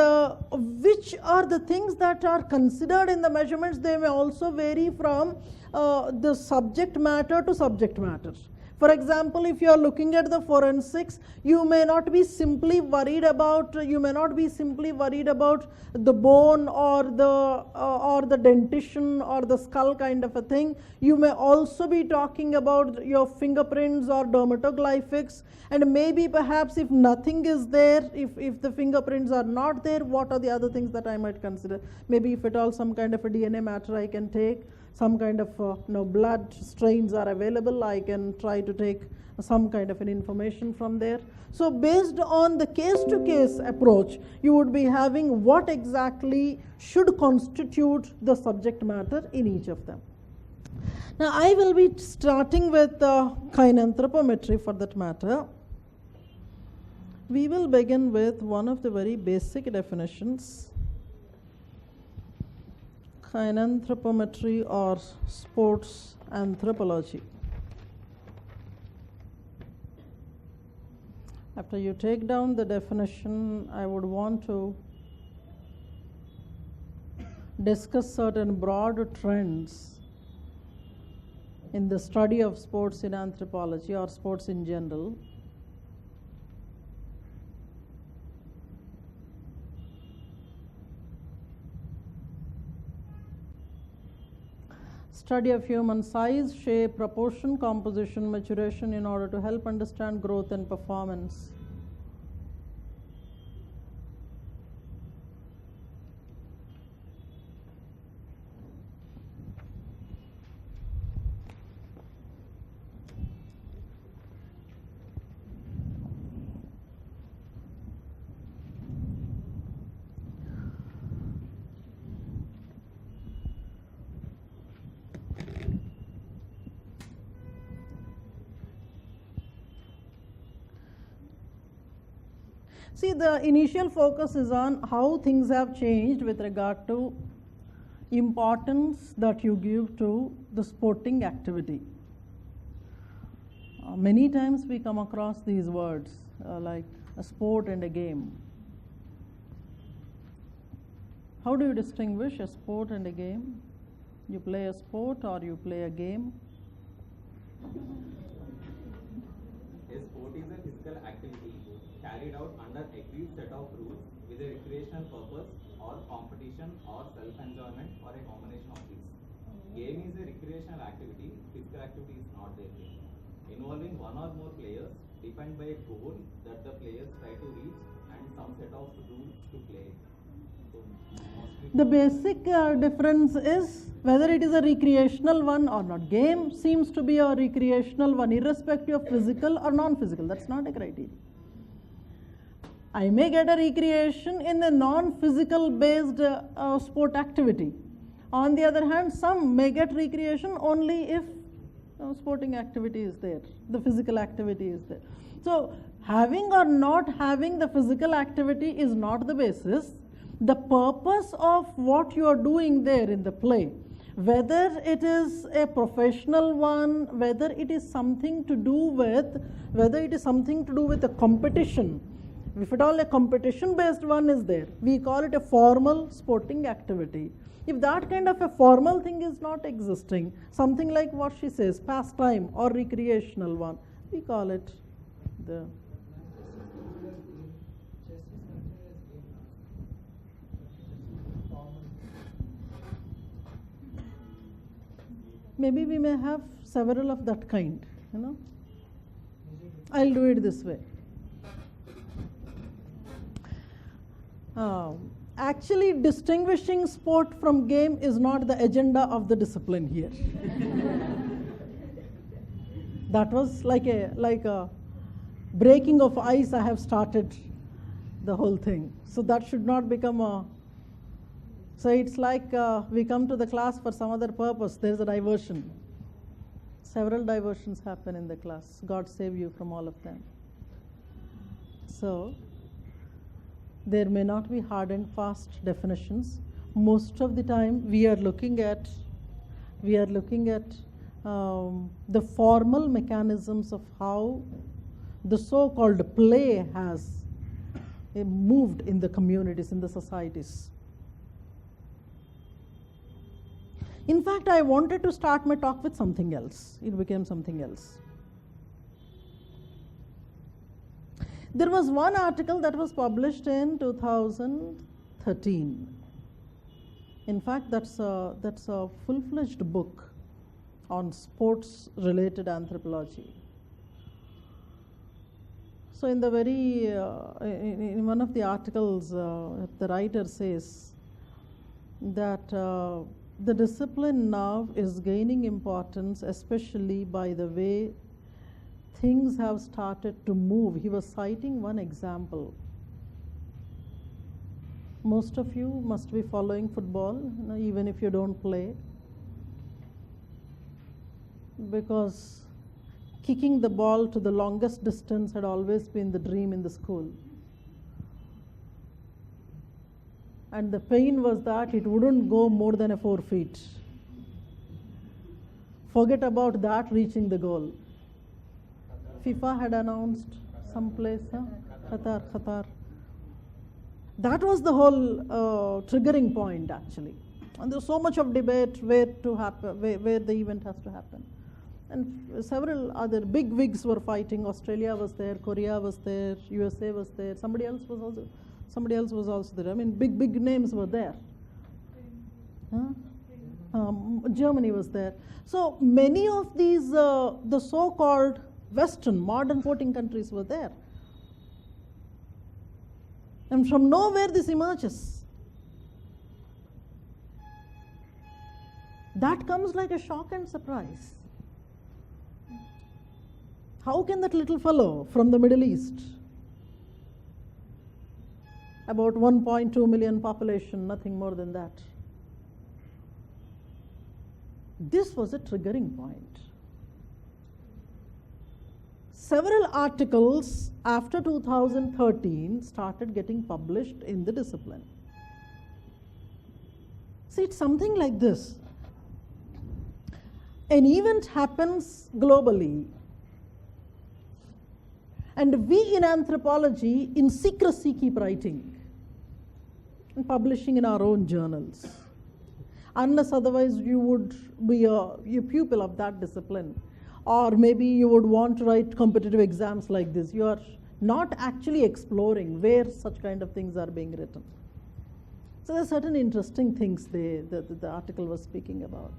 which are the things that are considered in the measurements, they may also vary from the subject matter to subject matter. For example, if you are looking at the forensics, you may not be simply worried about the bone or the dentition or the skull kind of a thing. You may also be talking about your fingerprints or dermatoglyphics, and maybe perhaps if nothing is there, if the fingerprints are not there, what are the other things that I might consider? Maybe if at all some kind of a DNA matter I can take, some kind of blood strains are available, I can try to take some kind of an information from there. So based on the case-to-case approach, you would be having what exactly should constitute the subject matter in each of them. Now I will be starting with kinanthropometry for that matter. We will begin with one of the very basic definitions. Kinanthropometry or sports anthropology. After you take down the definition, I would want to discuss certain broad trends in the study of sports in anthropology or sports in general. study of human size, shape, proportion, composition, maturation in order to help understand growth and performance. See, the initial focus is on how things have changed with regard to importance that you give to the sporting activity. Many times we come across these words like a sport and a game. How do you distinguish a sport and a game? You play a sport or you play a game? A sport is a physical activity carried out under agreed set of rules with a recreational purpose or competition or self-enjoyment or a combination of these. Game is a recreational activity, physical activity is not there. Involving one or more players defined by a goal that the players try to reach and some set of rules to play. So, the basic difference is whether it is a recreational one or not. Game seems to be a recreational one irrespective of physical or non-physical. That's not a criteria. I may get a recreation in a non-physical based sport activity. On the other hand, some may get recreation only if sporting activity is there, the physical activity is there. So, having or not having the physical activity is not the basis. The purpose of what you are doing there in the play, whether it is a professional one, whether it is something to do with a competition. If at all a competition based one is there, we call it a formal sporting activity. If that kind of a formal thing is not existing, something like what she says, pastime or recreational one, we call it the maybe we may have several of that kind, I'll do it this way. Actually, distinguishing sport from game is not the agenda of the discipline here. That was like a breaking of ice. I have started the whole thing. So that should not become a... So it's like we come to the class for some other purpose. There's a diversion. Several diversions happen in the class. God save you from all of them. So there may not be hard and fast definitions. Most of the time we are looking at the formal mechanisms of how the so-called play has moved in the communities, in the societies. In fact, I wanted to start my talk with something else. It became something else. There was one article that was published in 2013. In fact, that's a full-fledged book on sports-related anthropology. So, in the in one of the articles, the writer says that the discipline now is gaining importance, especially by the way things have started to move. He was citing one example. Most of you must be following football, even if you don't play, because kicking the ball to the longest distance had always been the dream in the school. And the pain was that it wouldn't go more than 4 feet. Forget about that reaching the goal. FIFA had announced some place, Qatar. That was the whole triggering point, actually. And there was so much of debate where the event has to happen. And several other big wigs were fighting. Australia was there, Korea was there, USA was there. Somebody else was also there. I mean, big names were there. Germany was there. So many of these, the so-called Western modern sporting countries were there. And from nowhere this emerges. That comes like a shock and surprise. How can that little fellow from the Middle East, about 1.2 million population, nothing more than that. This was a triggering point. Several articles after 2013 started getting published in the discipline. See, it's something like this. An event happens globally, and we in anthropology in secrecy keep writing and publishing in our own journals, unless otherwise you would be a pupil of that discipline, or maybe you would want to write competitive exams like this. You are not actually exploring where such kind of things are being written. So there are certain interesting things the article was speaking about.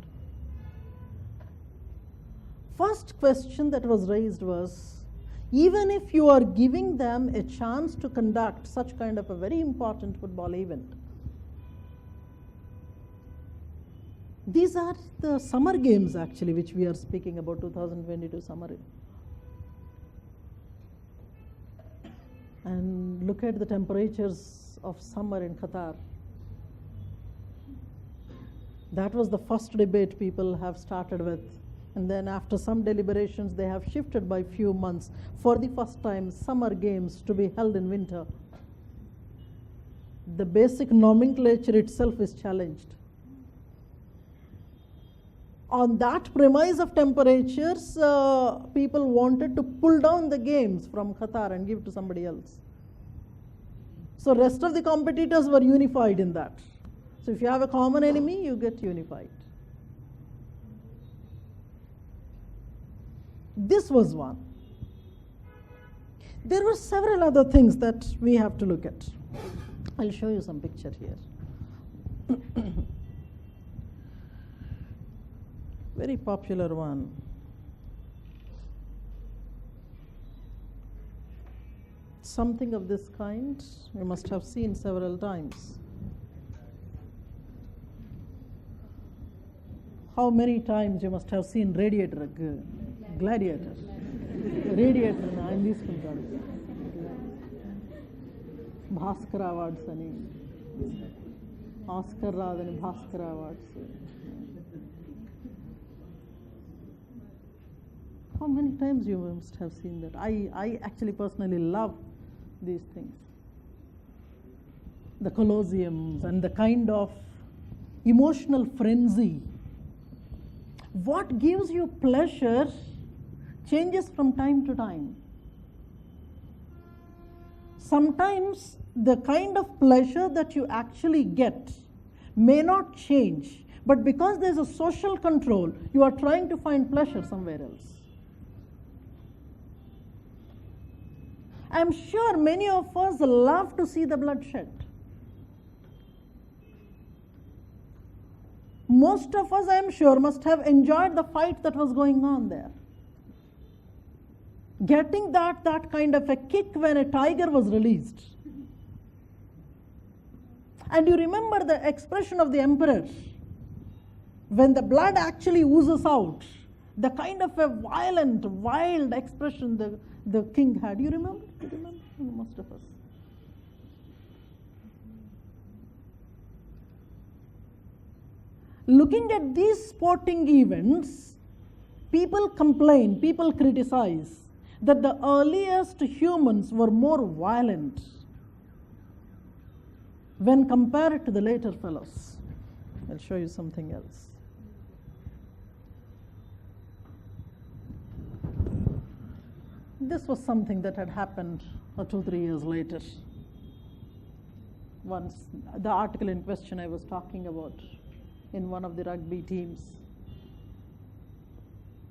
First question that was raised was, even if you are giving them a chance to conduct such kind of a very important football event, these are the summer games actually which we are speaking about, 2022 summer. And look at the temperatures of summer in Qatar. That was the first debate people have started with. And then after some deliberations, they have shifted by few months for the first time summer games to be held in winter. The basic nomenclature itself is challenged. On that premise of temperatures, people wanted to pull down the games from Qatar and give to somebody else. So rest of the competitors were unified in that. So if you have a common enemy, you get unified. This was one. There were several other things that we have to look at. I'll show you some picture here. Very popular one. Something of this kind you must have seen several times. How many times you must have seen Gladiator. Radiator, I'm this one. Bhaskara Awards ani. Oscar Radani Bhaskara Awards. How many times you must have seen that? I actually personally love these things. The Colosseums and the kind of emotional frenzy. What gives you pleasure changes from time to time. Sometimes the kind of pleasure that you actually get may not change, but because there's a social control, you are trying to find pleasure somewhere else. I'm sure many of us love to see the bloodshed. Most of us, I'm sure, must have enjoyed the fight that was going on there. Getting that kind of a kick when a tiger was released. And you remember the expression of the emperor when the blood actually oozes out, the kind of a violent, wild expression the king had. You remember? You remember? Most of us. Looking at these sporting events, people complain, people criticize that the earliest humans were more violent when compared to the later fellows. I'll show you something else. This was something that had happened 2 or 3 years later. Once, the article in question I was talking about in one of the rugby teams,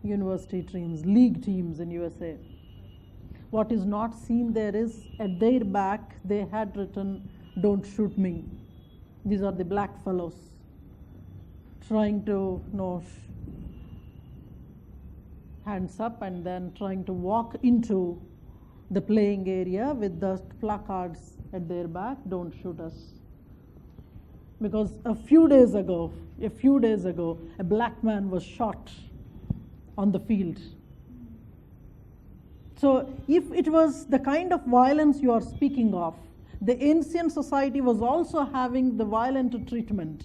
university teams, league teams in USA. What is not seen there is at their back they had written, "Don't shoot me." These are the black fellows trying to, hands up, and then trying to walk into the playing area with the placards at their back, "Don't shoot us." Because a few days ago, a black man was shot on the field. So if it was the kind of violence you are speaking of, the ancient society was also having the violent treatment.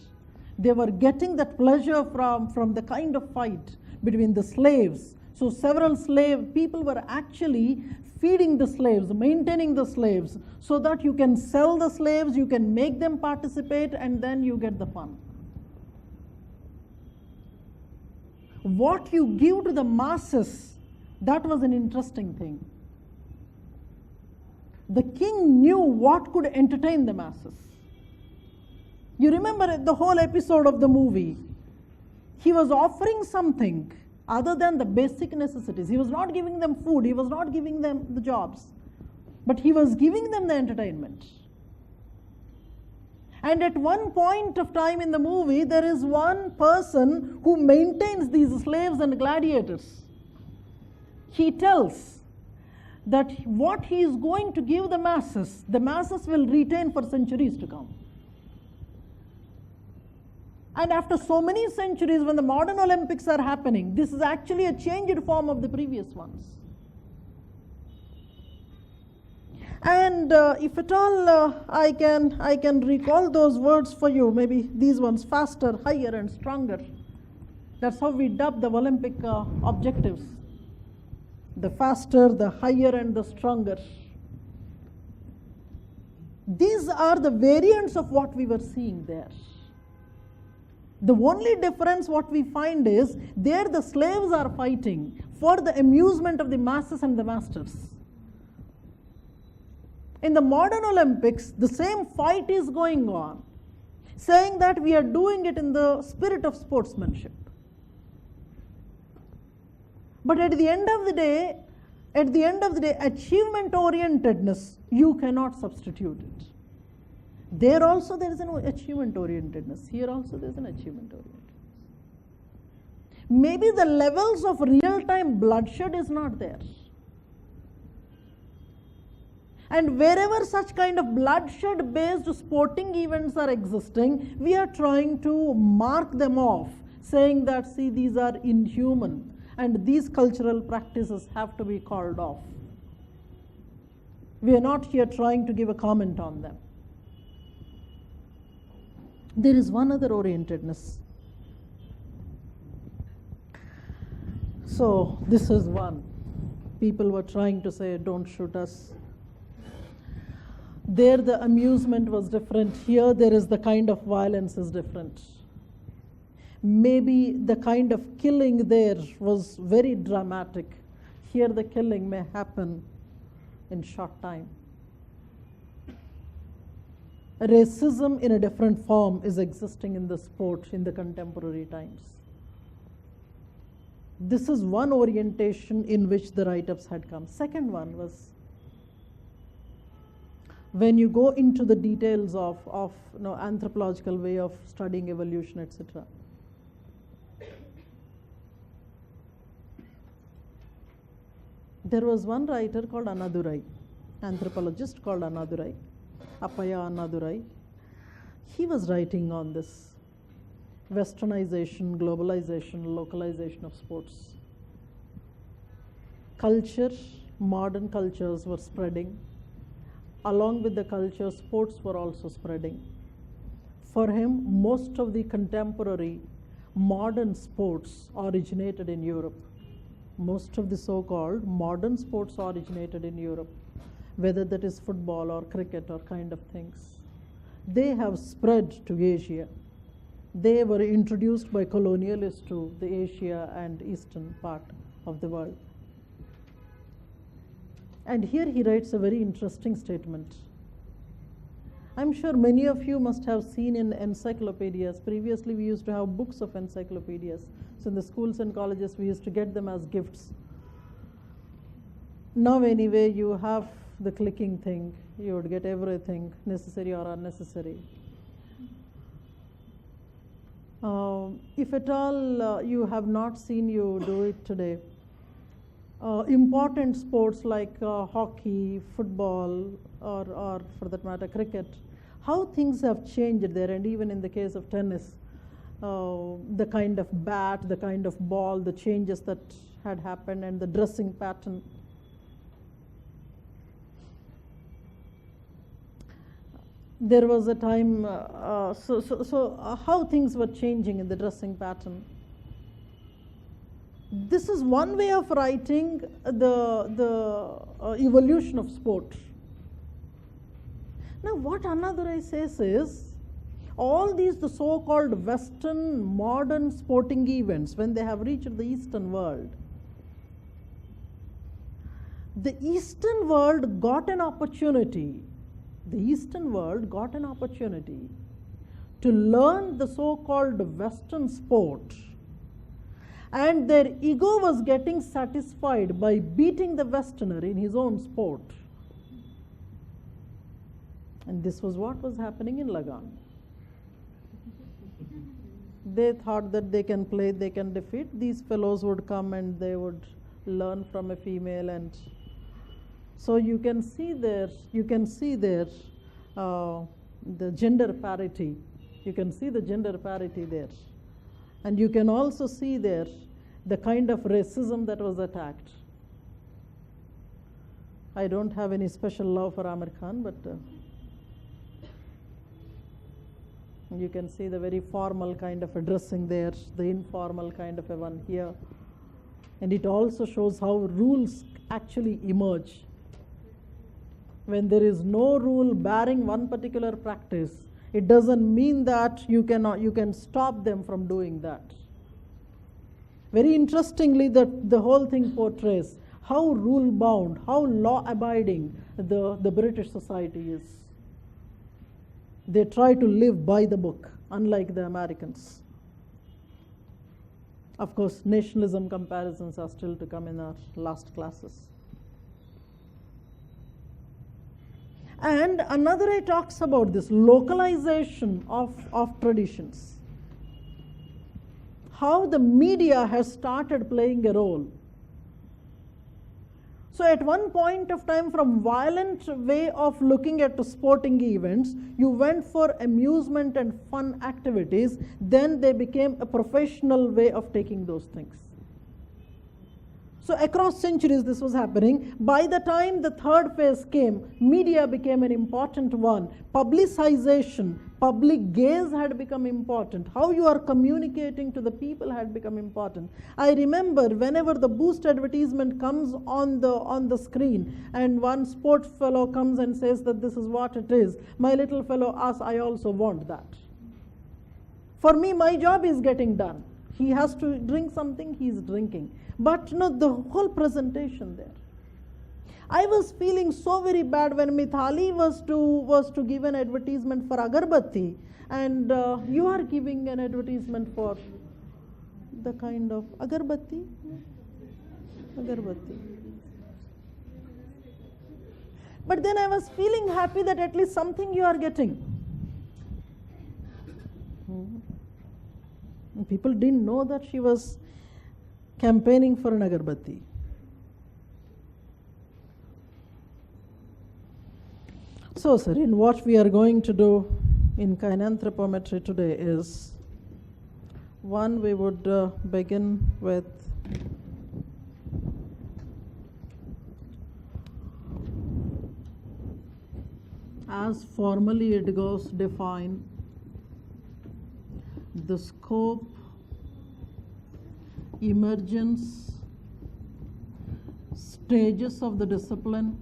They were getting that pleasure from the kind of fight between the slaves. So several slave people were actually feeding the slaves, maintaining the slaves, so that you can sell the slaves, you can make them participate, and then you get the fun. What you give to the masses, that was an interesting thing. The king knew what could entertain the masses. You remember the whole episode of the movie. He was offering something other than the basic necessities. He was not giving them food, he was not giving them the jobs, but he was giving them the entertainment. And at one point of time in the movie, there is one person who maintains these slaves and gladiators. He tells that what he is going to give the masses will retain for centuries to come. And after so many centuries, when the modern Olympics are happening, this is actually a changed form of the previous ones. And if at all I can recall those words for you, maybe these ones: faster, higher, and stronger. That's how we dub the Olympic objectives. The faster, the higher, and the stronger. These are the variants of what we were seeing there. The only difference what we find is, there the slaves are fighting for the amusement of the masses and the masters. In the modern Olympics, the same fight is going on, saying that we are doing it in the spirit of sportsmanship. But at the end of the day, achievement orientedness, you cannot substitute it. There also there is an achievement orientedness. Here also there is an achievement orientedness. Maybe the levels of real-time bloodshed is not there. And wherever such kind of bloodshed-based sporting events are existing, we are trying to mark them off, saying that, see, these are inhuman, and these cultural practices have to be called off. We are not here trying to give a comment on them. There is one other orientedness. So this is one. People were trying to say, "Don't shoot us." There the amusement was different. Here there is the kind of violence is different. Maybe the kind of killing there was very dramatic. Here the killing may happen in short time. Racism in a different form is existing in the sport in the contemporary times. This is one orientation in which the write-ups had come. Second one was, when you go into the details of anthropological way of studying evolution, etc. There was one writer called Annadurai, anthropologist called Annadurai, Appaya Annadurai. He was writing on this westernization, globalization, localization of sports. Culture, modern cultures were spreading. Along with the culture, sports were also spreading. For him, most of the contemporary modern sports originated in Europe. Most of the so-called modern sports originated in Europe, whether that is football or cricket or kind of things. They have spread to Asia. They were introduced by colonialists to the Asia and eastern part of the world. And here he writes a very interesting statement. I'm sure many of you must have seen in encyclopedias. Previously, we used to have books of encyclopedias. So in the schools and colleges, we used to get them as gifts. Now, anyway, you have the clicking thing. You would get everything, necessary or unnecessary. If at all you have not seen, you do it today. Important sports like hockey, football, or for that matter cricket, how things have changed there, and even in the case of tennis, the kind of bat, the kind of ball, the changes that had happened, and the dressing pattern. There was a time, how things were changing in the dressing pattern. This is one way of writing the evolution of sport. Now, what another Rai says is, all these the so-called Western modern sporting events, when they have reached the Eastern world, the Eastern world got an opportunity. The Eastern world got an opportunity to learn the so-called Western sport, and their ego was getting satisfied by beating the Westerner in his own sport. And this was what was happening in Lagan. They thought that they can play, they can defeat. These fellows would come and they would learn from a female, and so you can see there the gender parity. You can see the gender parity there, and you can also see there the kind of racism that was attacked. I don't have any special love for Amir Khan, but you can see the very formal kind of a dressing there, the informal kind of a one here. And it also shows how rules actually emerge. When there is no rule barring one particular practice, it doesn't mean that you can stop them from doing that. Very interestingly, the whole thing portrays how rule-bound, how law-abiding the British society is. They try to live by the book, unlike the Americans. Of course, nationalism comparisons are still to come in our last classes. And another Rai talks about this localization of traditions. How the media has started playing a role. So at one point of time, from violent way of looking at the sporting events, you went for amusement and fun activities, then they became a professional way of taking those things. So across centuries this was happening. By the time the third phase came, media became an important one. Publicization, public gaze had become important. How you are communicating to the people had become important. I remember whenever the Boost advertisement comes on the screen and one sports fellow comes and says that this is what it is, my little fellow asks, I also want that. For me, my job is getting done. He has to drink something, he is drinking. But no, the whole presentation there. I was feeling so very bad when Mithali was to give an advertisement for agarbatti, and you are giving an advertisement for the kind of agarbatti. But then I was feeling happy that at least something you are getting. People didn't know that she was campaigning for an agarbatti. So, sir, in what we are going to do in anthropometry today is, one, we would begin with as formally it goes, define the scope, emergence, stages of the discipline,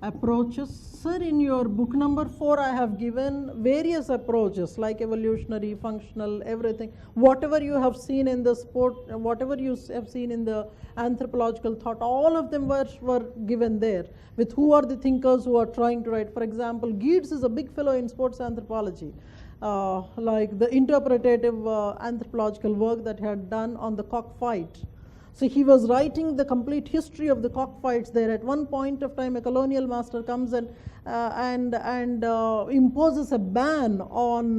approaches. Sir, in your book number 4, I have given various approaches like evolutionary, functional, everything. Whatever you have seen in the sport, whatever you have seen in the anthropological thought, all of them were given there with who are the thinkers who are trying to write. For example, Geertz is a big fellow in sports anthropology. Like the interpretative anthropological work that he had done on the cockfight. So he was writing the complete history of the cockfights there. At one point of time, a colonial master comes and imposes a ban on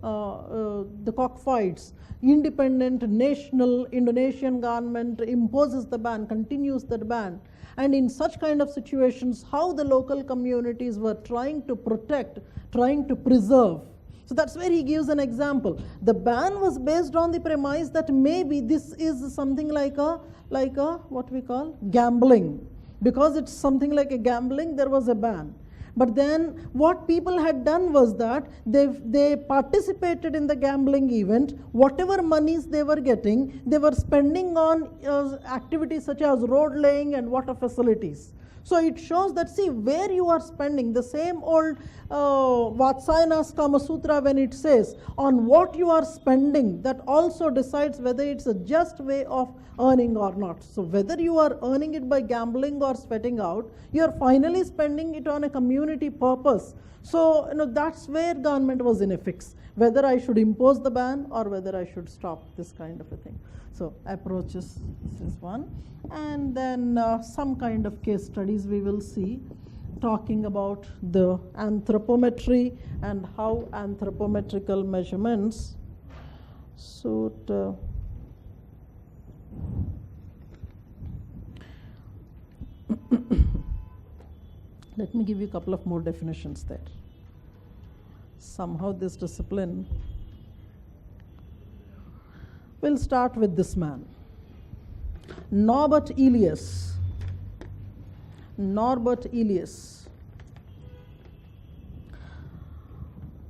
the cockfights. Independent national Indonesian government imposes the ban, continues the ban. And in such kind of situations, how the local communities were trying to protect, trying to preserve. So that's where he gives an example. The ban was based on the premise that maybe this is something like a what we call gambling. Because it's something like a gambling, there was a ban. But then what people had done was that they participated in the gambling event. Whatever monies they were getting, they were spending on activities such as road laying and water facilities. So it shows that, see, where you are spending, the same old Vatsayana's Kama Sutra, when it says on what you are spending, that also decides whether it's a just way of earning or not. So whether you are earning it by gambling or sweating out, you are finally spending it on a community purpose. So that's where government was in a fix, whether I should impose the ban or whether I should stop this kind of a thing. So approaches, this is one. And then some kind of case studies we will see, talking about the anthropometry and how anthropometrical measurements suit let me give you a couple of more definitions there. Somehow this discipline will start with this man, Norbert Elias. Norbert Elias.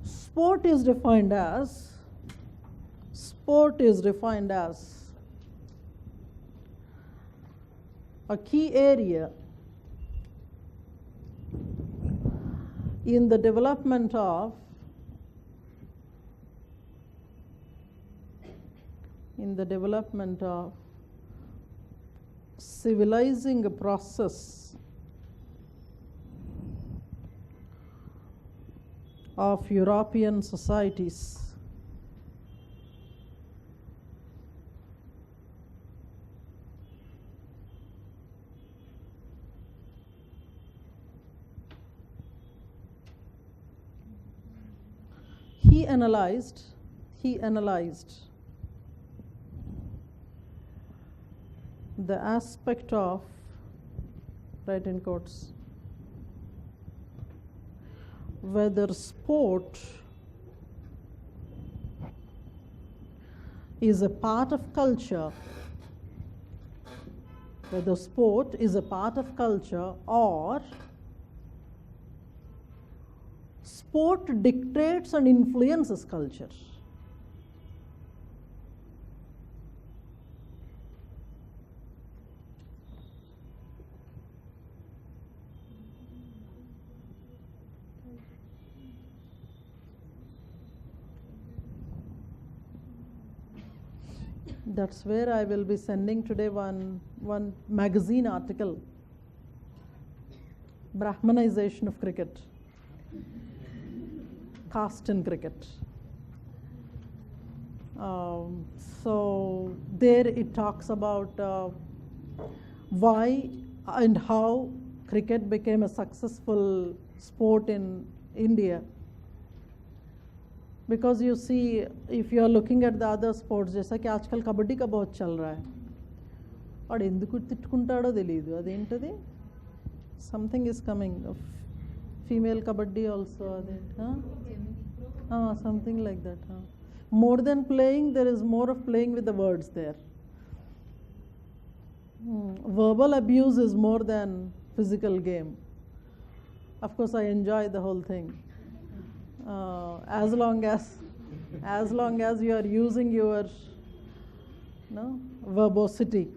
Sport is defined as a key area in the development of civilizing a process of European societies. He analyzed the aspect of, right in quotes, whether sport is a part of culture, or sport dictates and influences culture. That's where I will be sending today one magazine article, Brahmanization of cricket, caste in cricket. So there it talks about why and how cricket became a successful sport in India. Because you see, if you are looking at the other sports, जैसा कि आजकल कबड्डी का बहुत चल रहा है, और ఎందుకు తిట్టుకుంటాడో తెలియదు, అదేంటది, something is coming of female kabaddi also, something like that. More than playing, there is more of playing with the words there. Verbal abuse is more than physical game. Of course, I enjoy the whole thing. As long as you are using your verbosity.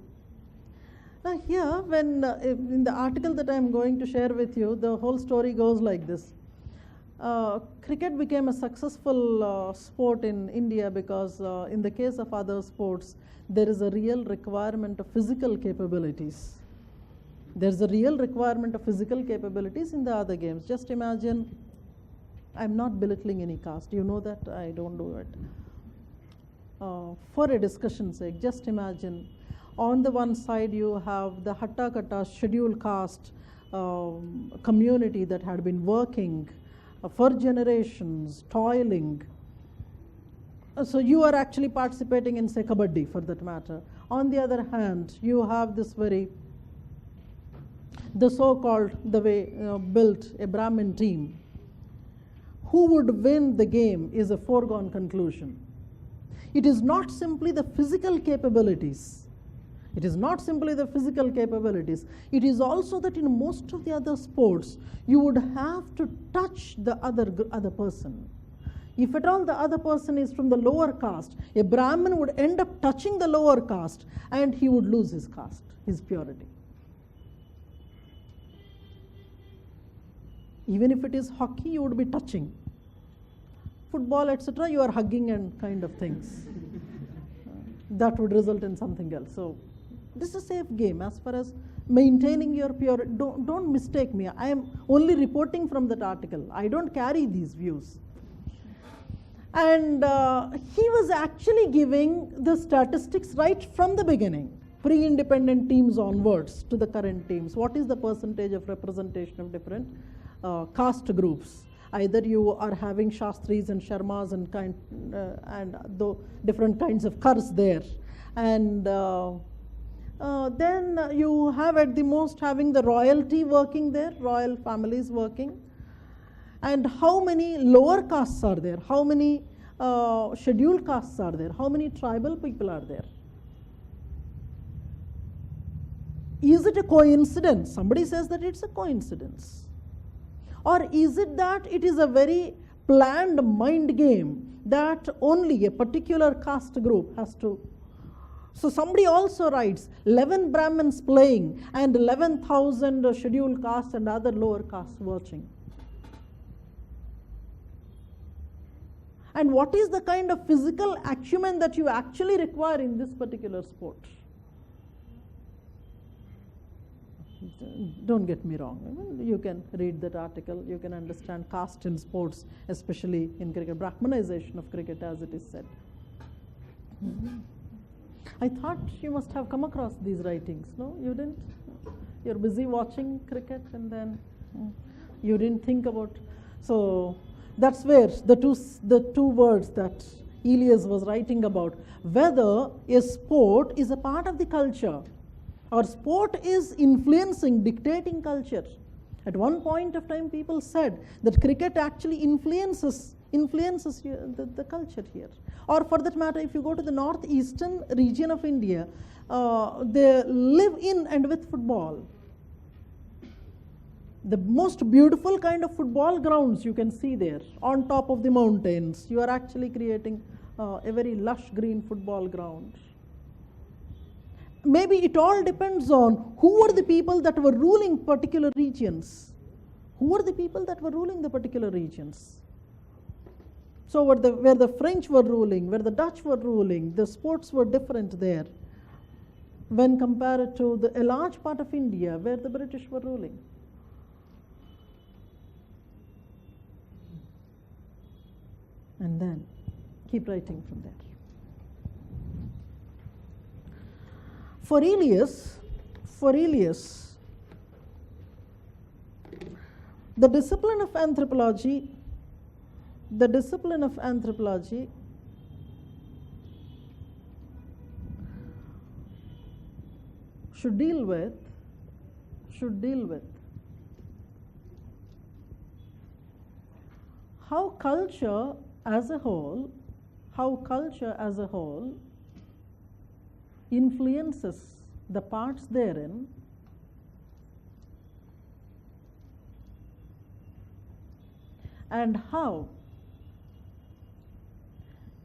Now here, when in the article that I am going to share with you, the whole story goes like this. Cricket became a successful sport in India because in the case of other sports, there is a real requirement of physical capabilities. There's a real requirement of physical capabilities in the other games. Just imagine, I'm not belittling any caste, you know that, I don't do it. For a discussion's sake, just imagine On the one side, you have the Hatta Katta scheduled caste community that had been working for generations, toiling. So you are actually participating in, say, kabaddi for that matter. On the other hand, you have this the so-called, the way built a Brahmin team. Who would win the game is a foregone conclusion. It is not simply the physical capabilities. It is not simply the physical capabilities. It is also that in most of the other sports, you would have to touch the other person. If at all the other person is from the lower caste, a Brahmin would end up touching the lower caste and he would lose his caste, his purity. Even if it is hockey, you would be touching. Football, etc., you are hugging and kind of things. That would result in something else. So this is a safe game as far as maintaining your purity. Don't mistake me. I am only reporting from that article. I don't carry these views. And he was actually giving the statistics right from the beginning, pre-independent teams onwards to the current teams. What is the percentage of representation of different caste groups? Either you are having Shastris and Sharmas and different kinds of Kars there. And then you have at the most having the royalty working there, royal families working. And how many lower castes are there? How many scheduled castes are there? How many tribal people are there? Is it a coincidence? Somebody says that it's a coincidence. Or is it that it is a very planned mind game that only a particular caste group has to? So somebody also writes 11 Brahmins playing and 11,000 scheduled castes and other lower castes watching. And what is the kind of physical acumen that you actually require in this particular sport? Don't get me wrong. You can read that article. You can understand caste in sports, especially in cricket, Brahmanization of cricket, as it is said. I thought you must have come across these writings. No, you didn't? You're busy watching cricket and then you didn't think about. So that's where the two words that Elias was writing about, whether a sport is a part of the culture or sport is influencing, dictating culture. At one point of time, people said that cricket actually influences the culture here. Or for that matter, if you go to the northeastern region of India, they live in and with football. The most beautiful kind of football grounds you can see there, on top of the mountains. You are actually creating a very lush green football ground. Maybe it all depends on who were the people that were ruling particular regions. Who were the people that were ruling the particular regions? So where the French were ruling, where the Dutch were ruling, the sports were different there when compared to a large part of India where the British were ruling. And then keep writing from there. For Elias, the discipline of anthropology should deal with how culture as a whole influences the parts therein and how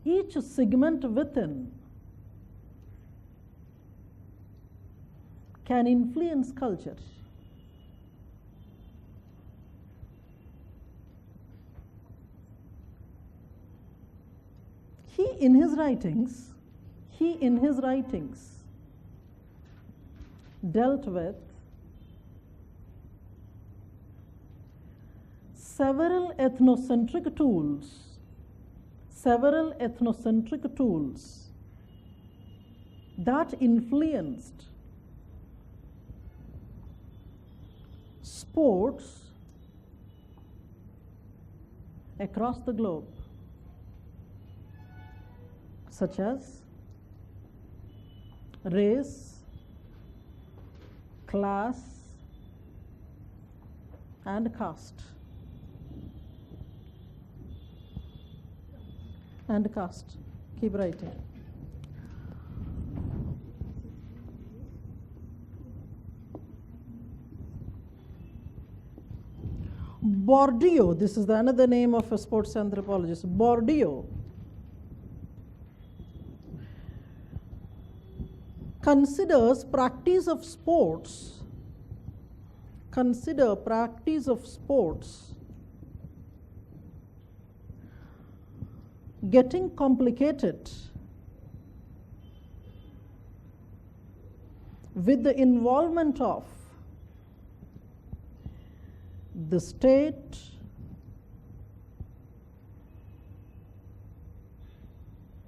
each segment within can influence culture. He in his writings dealt with several ethnocentric tools that influenced sports across the globe, such as race, class, and caste. And caste. Keep writing. Bourdieu, this is another name of a sports anthropologist. Bourdieu considers practice of sports getting complicated with the involvement of the state,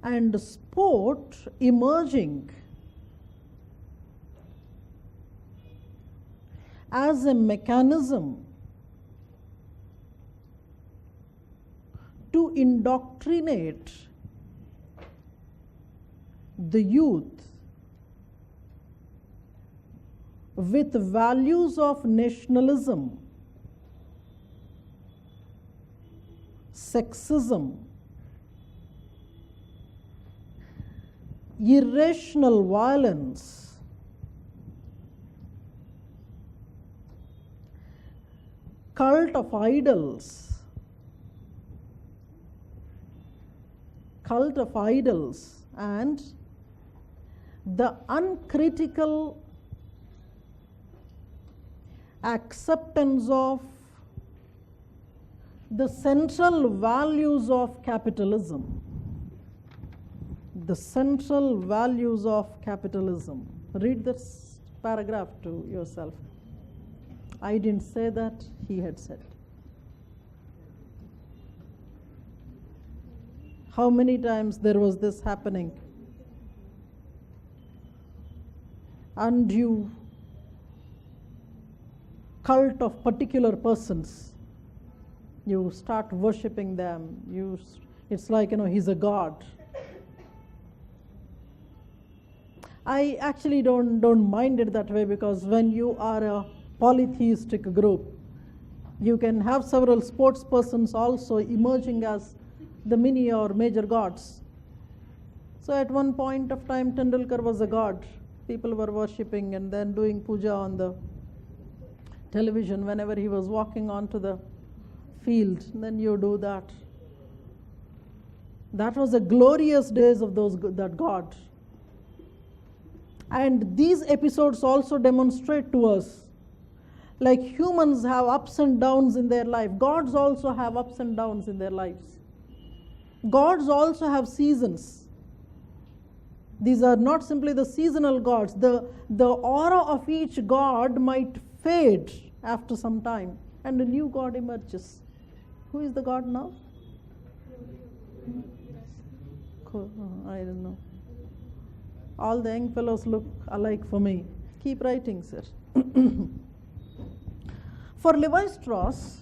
and sport emerging as a mechanism to indoctrinate the youth with values of nationalism, sexism, irrational violence, cult of idols, and the uncritical acceptance of the central values of capitalism. The central values of capitalism. Read this paragraph to yourself. I didn't say that, he had said. How many times there was this happening? Undue cult of particular persons. You start worshipping them. It's like, he's a god. I actually don't mind it that way, because when you are a polytheistic group, you can have several sports persons also emerging as the mini or major gods. So at one point of time, Tendulkar was a god. People were worshipping and then doing puja on the television whenever he was walking onto the field. Then you do that. That was the glorious days of that god. And these episodes also demonstrate to us, like humans have ups and downs in their life, gods also have ups and downs in their lives. Gods also have seasons. These are not simply the seasonal gods. The aura of each god might fade after some time, and a new god emerges. Who is the god now? I don't know. All the young fellows look alike for me. Keep writing, sir. For Levi Strauss,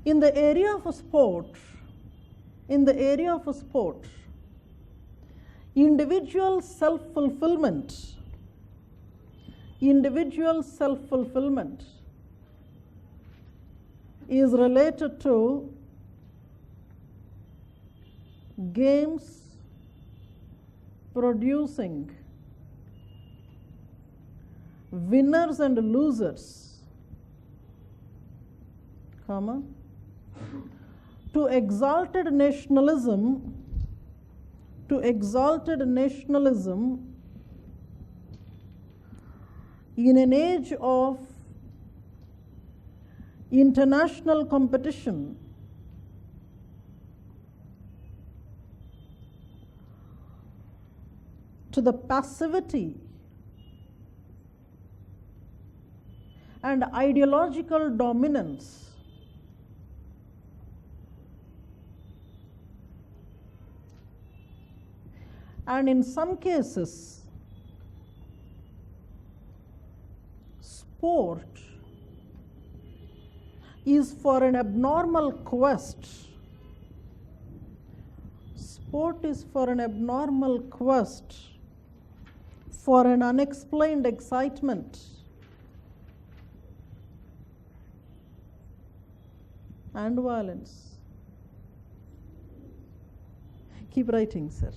in the area of a sport, individual self-fulfillment is related to games producing winners and losers, to exalted nationalism in an age of international competition, to the passivity and ideological dominance And in some cases, sport is for an abnormal quest. Sport is for an abnormal quest, for an unexplained excitement. And violence. Keep writing, sir.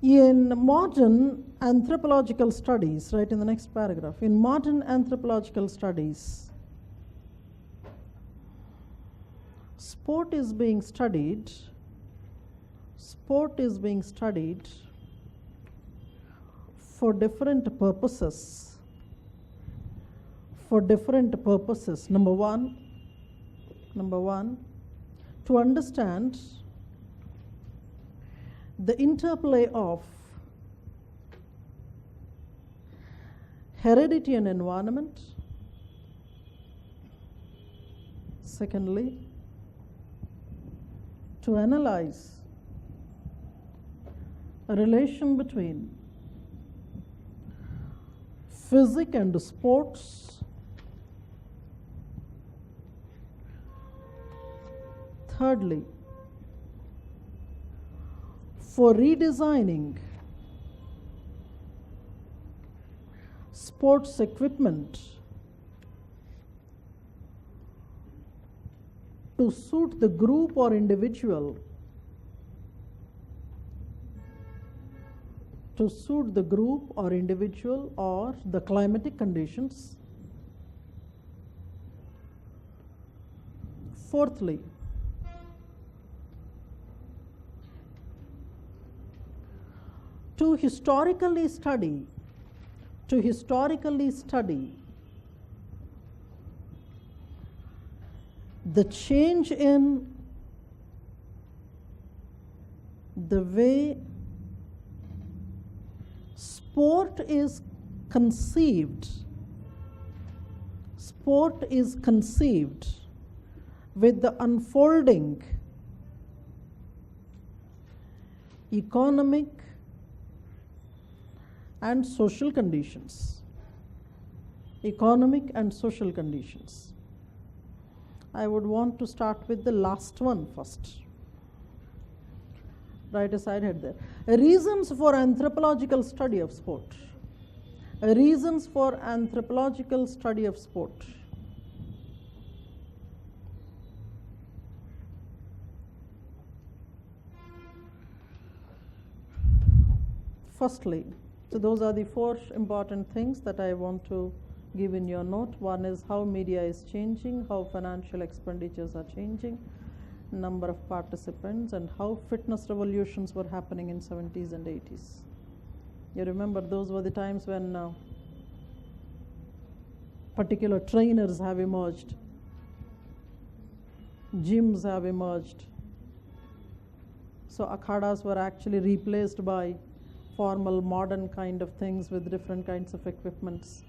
In modern anthropological studies, right in the next paragraph, in modern anthropological studies, sport is being studied for different purposes. Number one, to understand the interplay of heredity and environment. Secondly, to analyze a relation between physics and sports. Thirdly, for redesigning sports equipment to suit the group or individual, or the climatic conditions. Fourthly, to historically study the change in the way sport is conceived with the unfolding economic and social conditions. I would want to start with the last one first. Right aside head there. Reasons for anthropological study of sport. Firstly, so those are the four important things that I want to give in your note. One is how media is changing, how financial expenditures are changing, number of participants, and how fitness revolutions were happening in 70s and 80s. You remember those were the times when particular trainers have emerged, gyms have emerged. So akhadas were actually replaced by formal modern kind of things with different kinds of equipments.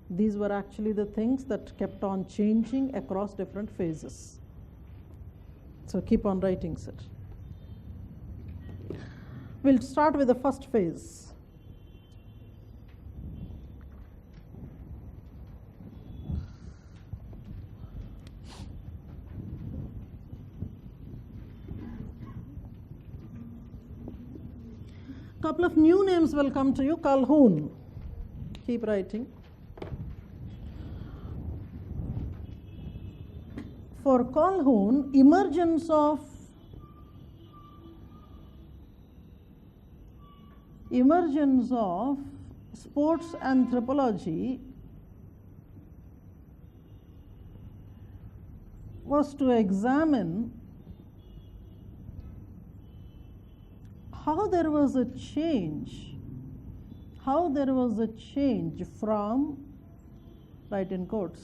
These were actually the things that kept on changing across different phases. So keep on writing, sir. We'll start with the first phase. Couple of new names will come to you. Calhoun. Keep writing. For Calhoun, emergence of sports anthropology was to examine how there was a change from, right in quotes,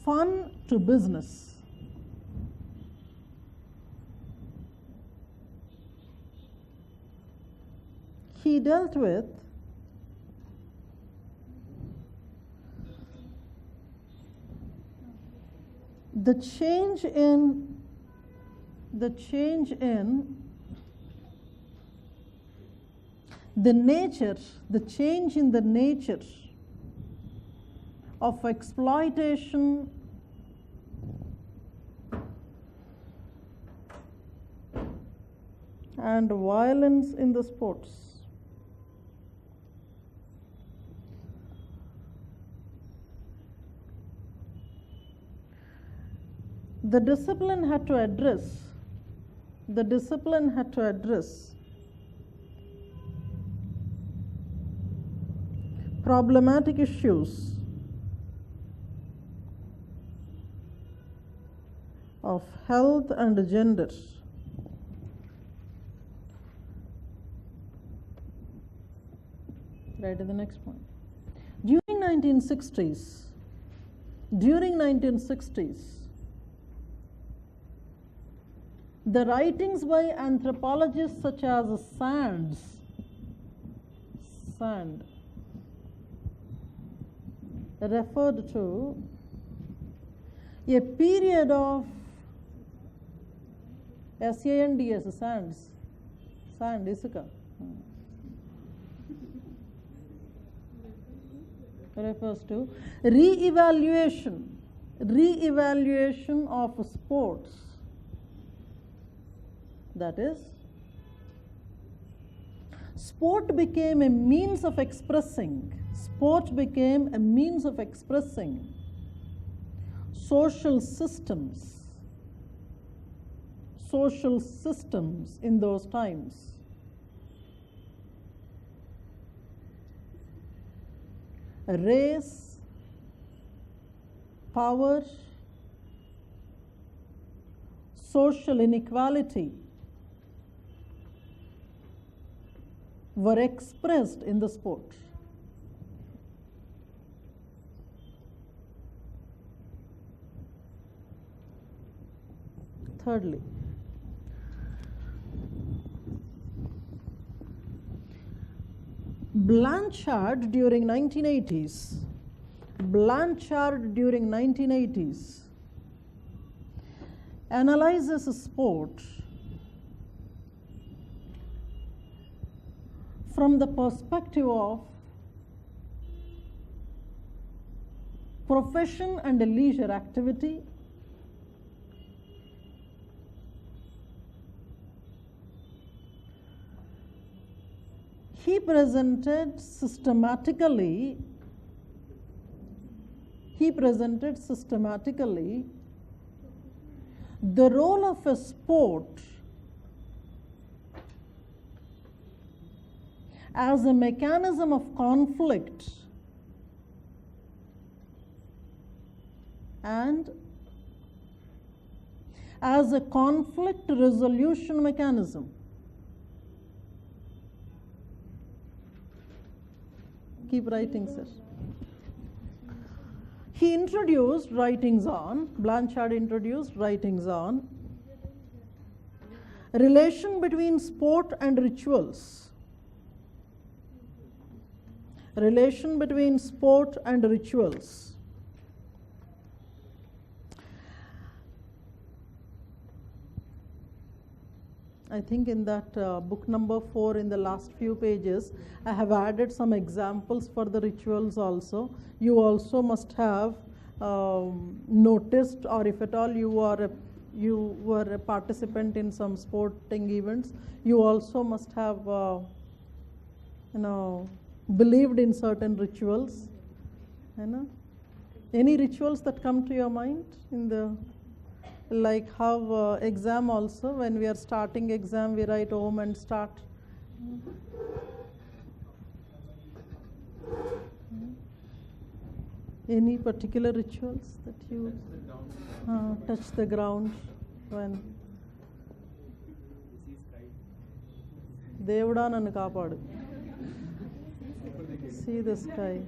fun to business. He dealt with the change in the nature, the change in the nature of exploitation and violence in the sports. The discipline had to address problematic issues of health and gender. Right to the next point. During 1960s, the writings by anthropologists such as Sand referred to a period of SANDS, sand, isuka, refers to re-evaluation of sports. That is, sport became a means of expressing social systems in those times. Race, power, social inequality were expressed in the sport. Thirdly, Blanchard during 1980s analyzes sport from the perspective of profession and leisure activity, he presented systematically the role of a sport as a mechanism of conflict and as a conflict resolution mechanism. Keep writing, sir. Blanchard introduced writings on relation between sport and rituals. I think in that book number 4, in the last few pages, I have added some examples for the rituals also. You also must have noticed, or if at all you were a participant in some sporting events, you also must have believed in certain rituals. Any rituals that come to your mind in the, like how exam also, when we are starting exam, we write Om and start. Any particular rituals that you touch the ground when Devda nannu kaapadu, see the sky,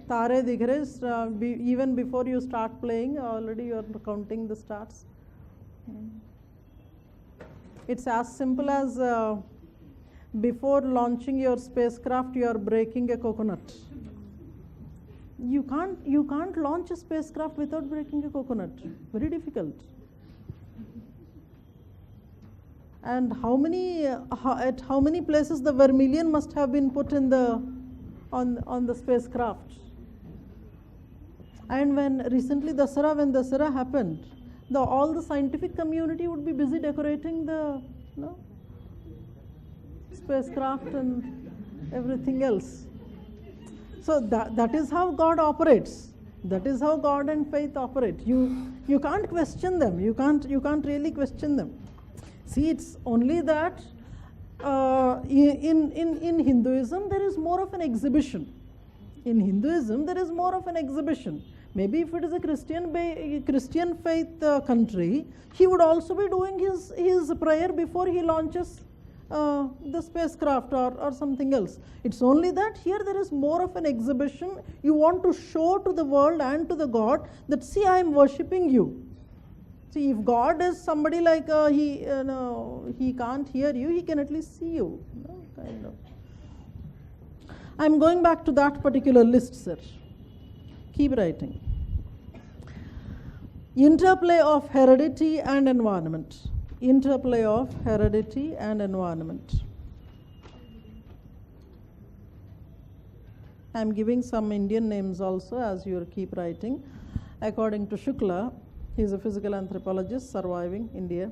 tare dikh rahe, even before you start playing already you are counting the stars. It's as simple as before launching your spacecraft you are breaking a coconut. You can't launch a spacecraft without breaking a coconut. Very difficult. And at how many places the vermilion must have been put in the on the spacecraft. And when Dasara happened, all the scientific community would be busy decorating the spacecraft and everything else. So that is how God operates. That is how God and faith operate. You can't question them. You can't really question them. See, it's only that in Hinduism there is more of an exhibition. In Hinduism there is more of an exhibition. Maybe if it is a Christian faith country, he would also be doing his prayer before he launches the spacecraft or something else. It's only that here there is more of an exhibition. You want to show to the world and to the God that, see, I am worshipping you. See, if God is somebody like he can't hear you, he can at least see you. Kind of. I'm going back to that particular list, sir. Keep writing. Interplay of heredity and environment. Interplay of heredity and environment. I'm giving some Indian names also as you keep writing. According to Shukla, he is a physical anthropologist surviving India.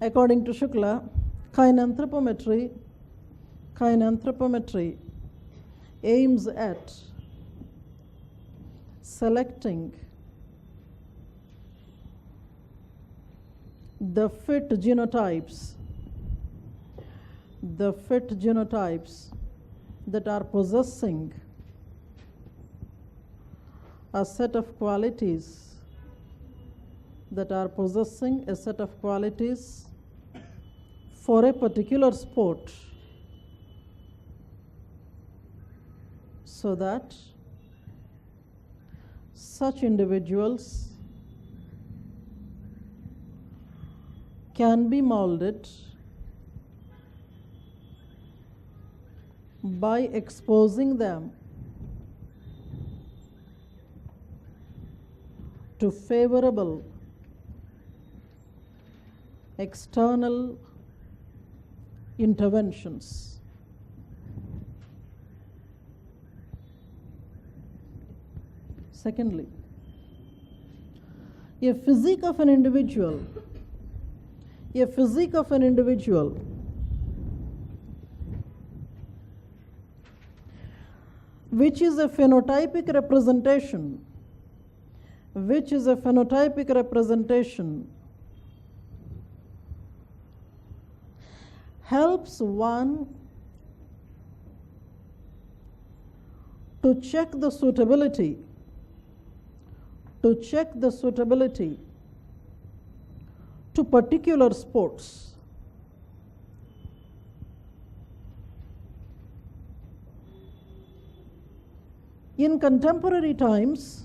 According to Shukla, kinanthropometry aims at selecting the fit genotypes that are possessing a set of qualities for a particular sport, so that such individuals can be molded by exposing them to favorable external interventions. Secondly, a physique of an individual which is a phenotypic representation helps one to check the suitability to particular sports. In contemporary times,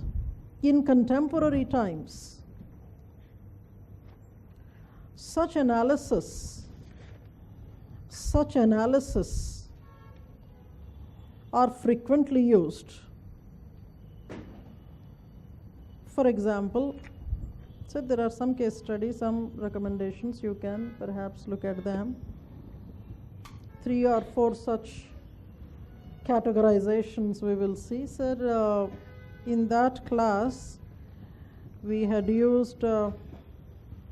such analysis are frequently used. For example, so there are some case studies, some recommendations, you can perhaps look at them. 3 or 4 such categorizations we will see. Sir, in that class we had used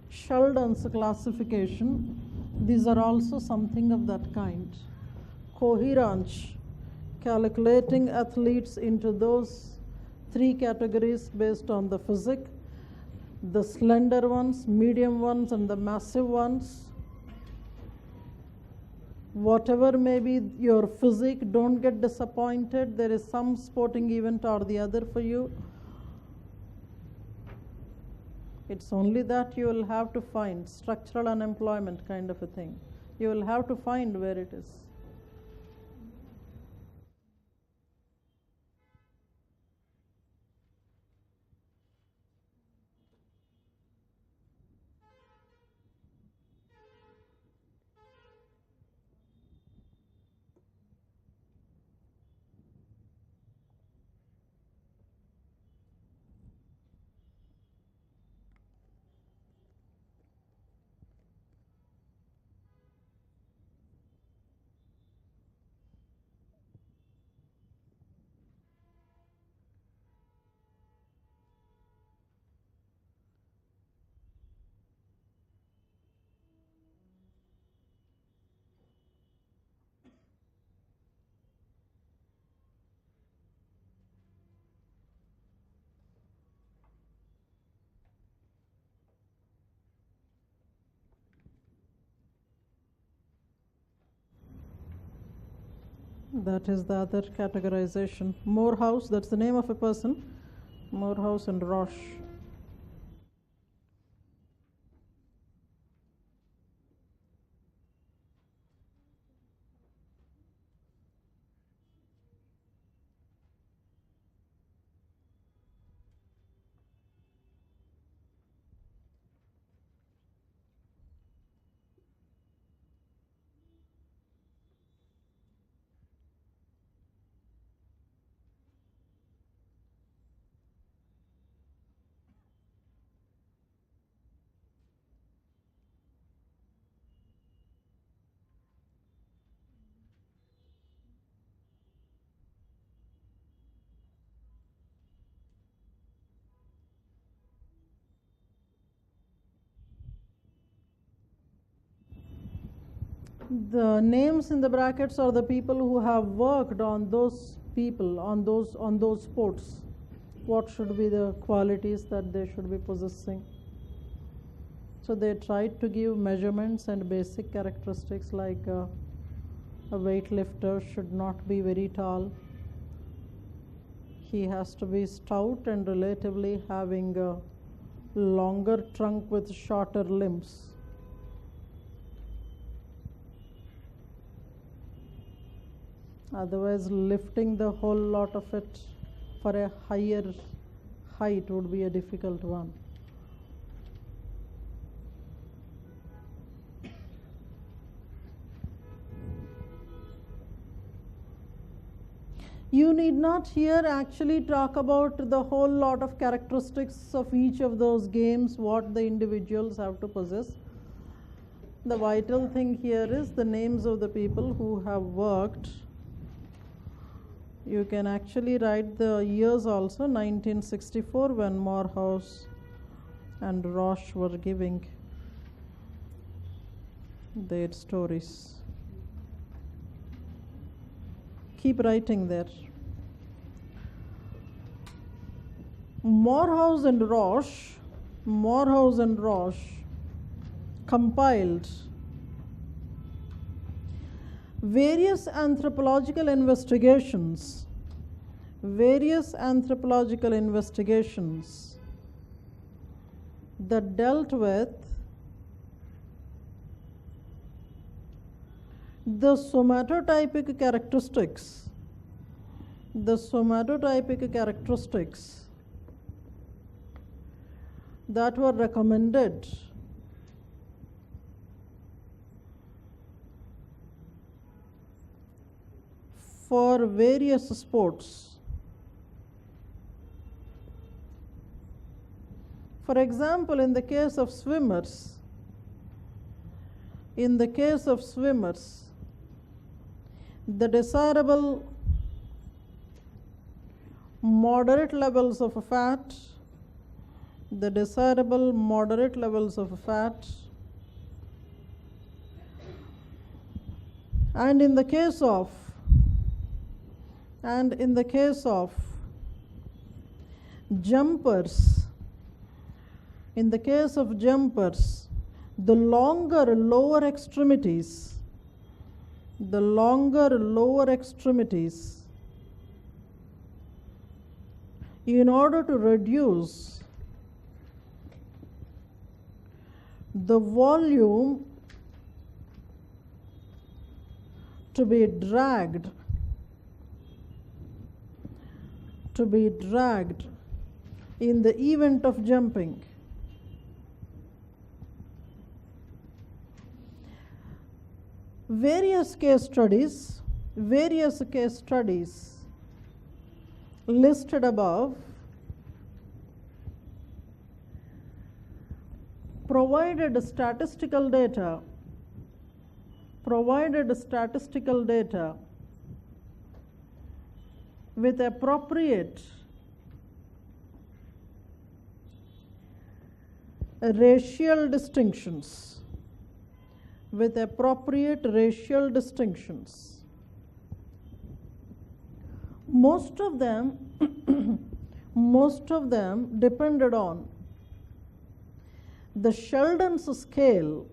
Sheldon's classification. These are also something of that kind. Coherence, calculating athletes into those 3 categories based on the physique, the slender ones, medium ones, and the massive ones. Whatever may be your physique, don't get disappointed. There is some sporting event or the other for you. It's only that you will have to find structural unemployment kind of a thing. You will have to find where it is. That is the other categorization. Morehouse, that's the name of a person. Morehouse and Roche. The names in the brackets are the people who have worked on those people, on those sports. What should be the qualities that they should be possessing? So they tried to give measurements and basic characteristics like a weightlifter should not be very tall. He has to be stout and relatively having a longer trunk with shorter limbs. Otherwise, lifting the whole lot of it for a higher height would be a difficult one. You need not here actually talk about the whole lot of characteristics of each of those games, what the individuals have to possess. The vital thing here is the names of the people who have worked. You can actually write the years also, 1964, when Morehouse and Roche were giving their stories. Keep writing there. Morehouse and Roche compiled various anthropological investigations that dealt with the somatotypic characteristics that were recommended for various sports. For example, in the case of swimmers, the desirable moderate levels of fat, and in the case of jumpers, the longer lower extremities in order to reduce the volume to be dragged in the event of jumping. Various case studies listed above provided statistical data with appropriate racial distinctions. Most of them depended on the Sheldon's scale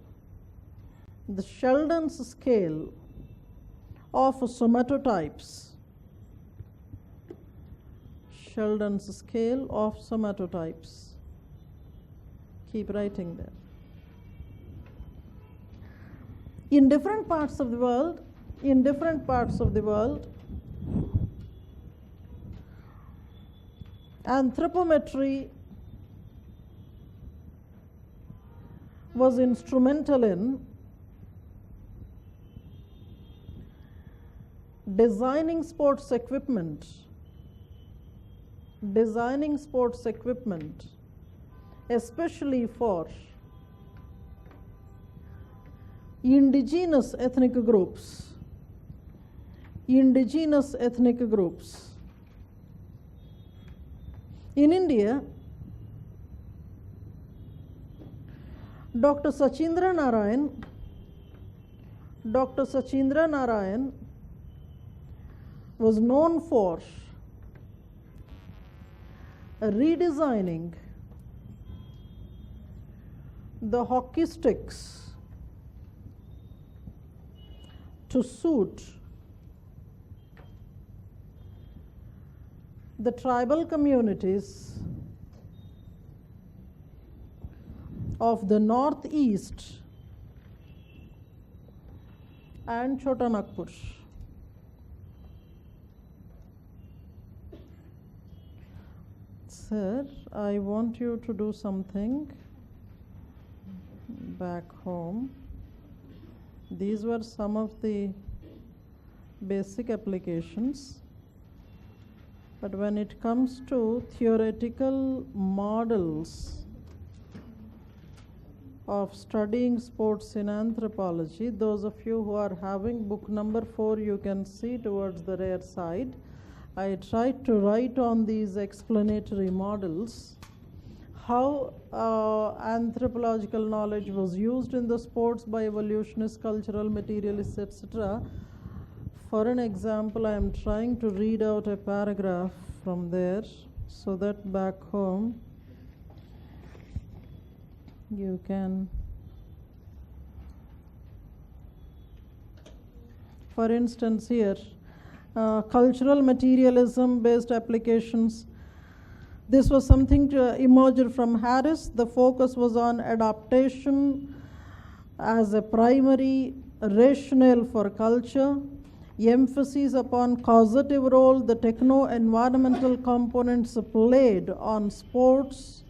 of somatotypes. Sheldon's scale of somatotypes. Keep writing there. In different parts of the world, anthropometry was instrumental in designing sports equipment, especially for indigenous ethnic groups. In India, Dr. Sachindra Narayan was known for redesigning the hockey sticks to suit the tribal communities of the Northeast and Chota Nagpur. Sir, I want you to do something back home. These were some of the basic applications. But when it comes to theoretical models of studying sports in anthropology, those of you who are having book number 4, you can see towards the rear side. I tried to write on these explanatory models how anthropological knowledge was used in the sports by evolutionists, cultural materialists, etc. For an example, I am trying to read out a paragraph from there so that back home you can, for instance, here, cultural materialism based applications. This was something to emerge from Harris. The focus was on adaptation as a primary rationale for culture, emphasis upon causative role the techno-environmental components played on sports,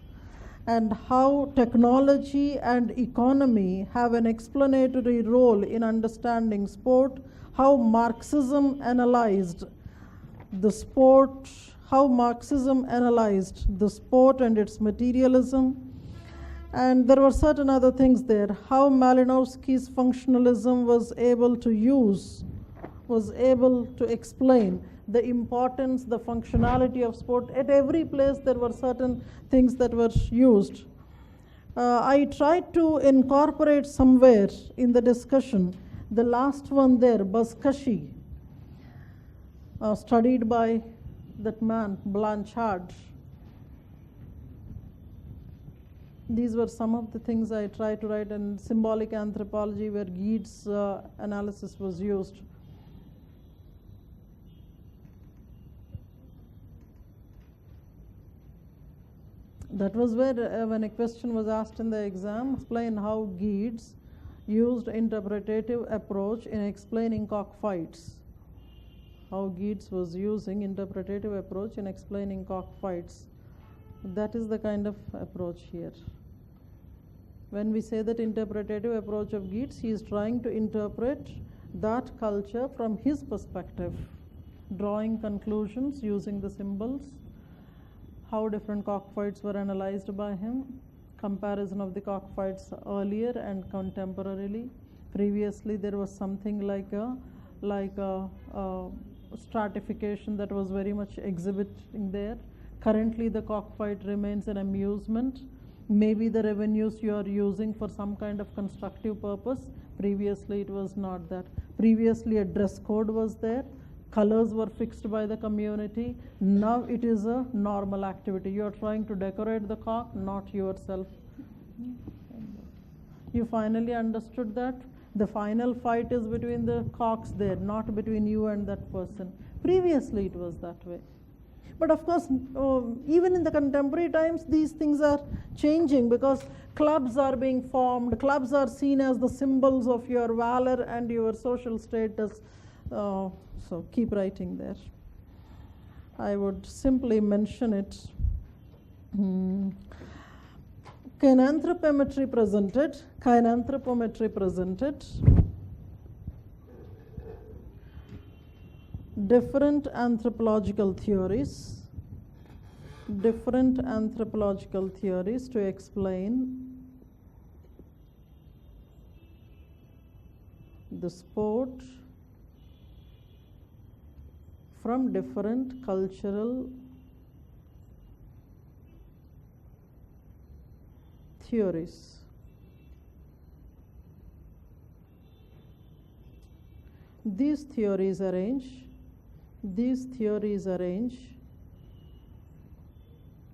and how technology and economy have an explanatory role in understanding sport, how Marxism analyzed the sport and its materialism. And there were certain other things there, how Malinowski's functionalism was able to explain the importance, the functionality of sport. At every place there were certain things that were used. I tried to incorporate somewhere in the discussion the last one there, Buzkashi, studied by that man, Blanchard. These were some of the things I tried to write, and symbolic anthropology where Gede's analysis was used. That was where when a question was asked in the exam, explain how Gede's used interpretative approach in explaining cockfights. How Gede's was using interpretative approach in explaining cockfights. That is the kind of approach here. When we say that interpretative approach of Gede's, he is trying to interpret that culture from his perspective, drawing conclusions using the symbols, how different cockfights were analyzed by him, comparison of the cockfights earlier and contemporarily. Previously there was something like a stratification that was very much exhibiting there. Currently the cockfight remains an amusement. Maybe the revenues you are using for some kind of constructive purpose. Previously it was not that. Previously a dress code was there. Colors were fixed by the community. Now it is a normal activity. You are trying to decorate the cock, not yourself. You finally understood that The final fight is between the cocks there, not between you and that person. Previously it was that way. But of course, even in the contemporary times, these things are changing because clubs are being formed. Clubs are seen as the symbols of your valor and your social status. So keep writing there. I would simply mention it. Kinanthropometry presented. Kinanthropometry presented. Different anthropological theories to explain the sport from different cultural theories. These theories arrange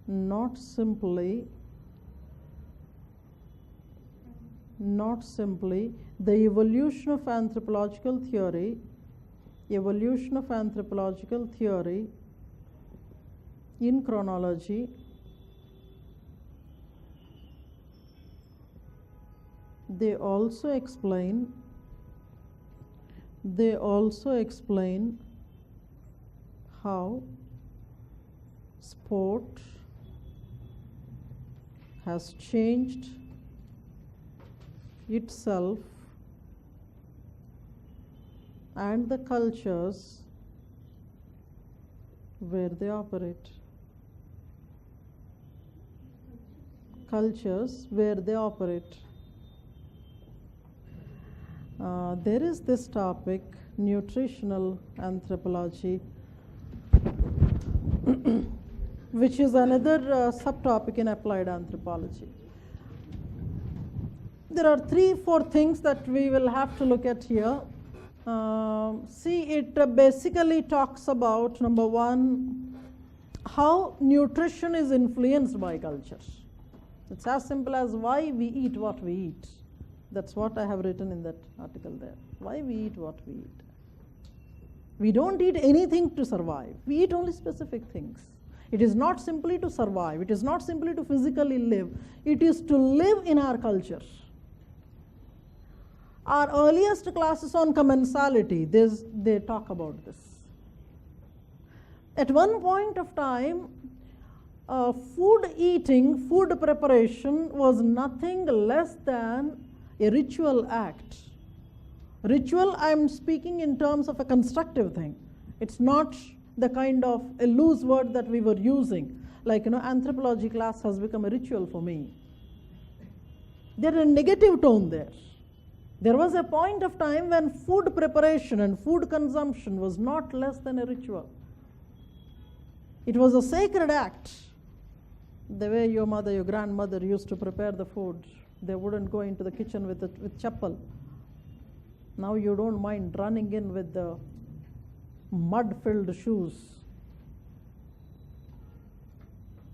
not simply the evolution of anthropological theory in chronology, they also explain how sport has changed itself and the cultures where they operate. There is this topic, nutritional anthropology, which is another subtopic in applied anthropology. There are 3-4 things that we will have to look at here. See, it basically talks about, number one, how nutrition is influenced by culture. It's as simple as why we eat what we eat. That's what I have written in that article there. Why we eat what we eat. We don't eat anything to survive. We eat only specific things. It is not simply to survive. It is not simply to physically live. It is to live in our culture. Our earliest classes on commensality, they talk about this. At one point of time, food preparation was nothing less than a ritual act. Ritual, I am speaking in terms of a constructive thing. It's not the kind of a loose word that we were using. Like, anthropology class has become a ritual for me. There is a negative tone there. There was a point of time when food preparation and food consumption was not less than a ritual. It was a sacred act. The way your mother, your grandmother used to prepare the food. They wouldn't go into the kitchen with chappal. Now you don't mind running in with the mud-filled shoes.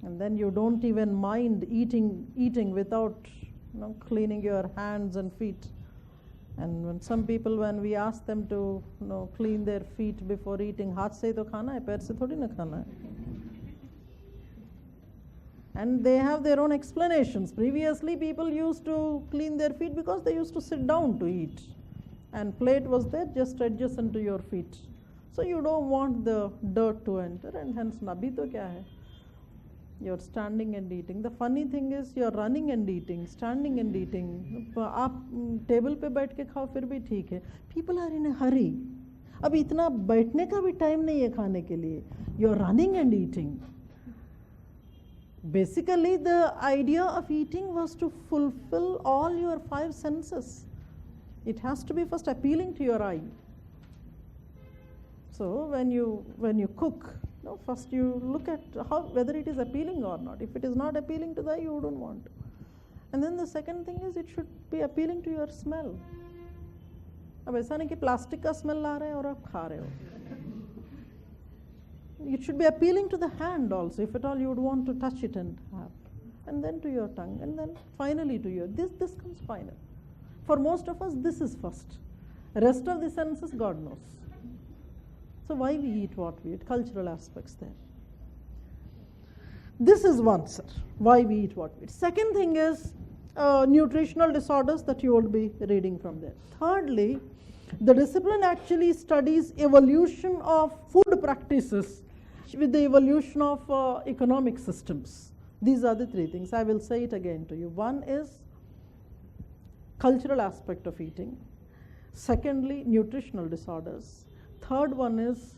And then you don't even mind eating without cleaning your hands and feet. And when we ask them to clean their feet before eating, haath se to khana hai, pair se thodi na khana hai. And they have their own explanations. Previously, people used to clean their feet because they used to sit down to eat. And plate was there just adjacent to your feet. So you don't want the dirt to enter, and hence nabi to kya hai? You're standing and eating. The funny thing is you're running and eating, standing and eating. आप table पे बैठ के खाओ फिर भी ठीक है. People are in a hurry. अब इतना बैठने का भी टाइम नहीं है खाने के लिए. You're running and eating. Basically, the idea of eating was to fulfill all your 5 senses. It has to be first appealing to your eye. So when you cook, first you look at whether it is appealing or not. If it is not appealing to the eye, you don't want to. And then the second thing is it should be appealing to your smell. अब ऐसा नहीं कि plastic का smell आ रहा है और आप खा रहे हो. It should be appealing to the hand also, if at all you would want to touch it and have. And then to your tongue, and then finally to your, this comes final. For most of us, this is first. Rest of the senses, God knows. So why we eat what we eat? Cultural aspects there. This is one, sir, why we eat what we eat. Second thing is nutritional disorders that you will be reading from there. Thirdly, the discipline actually studies evolution of food practices with the evolution of economic systems. These are the three things. I will say it again to you. One is cultural aspect of eating. Secondly, nutritional disorders. Third one is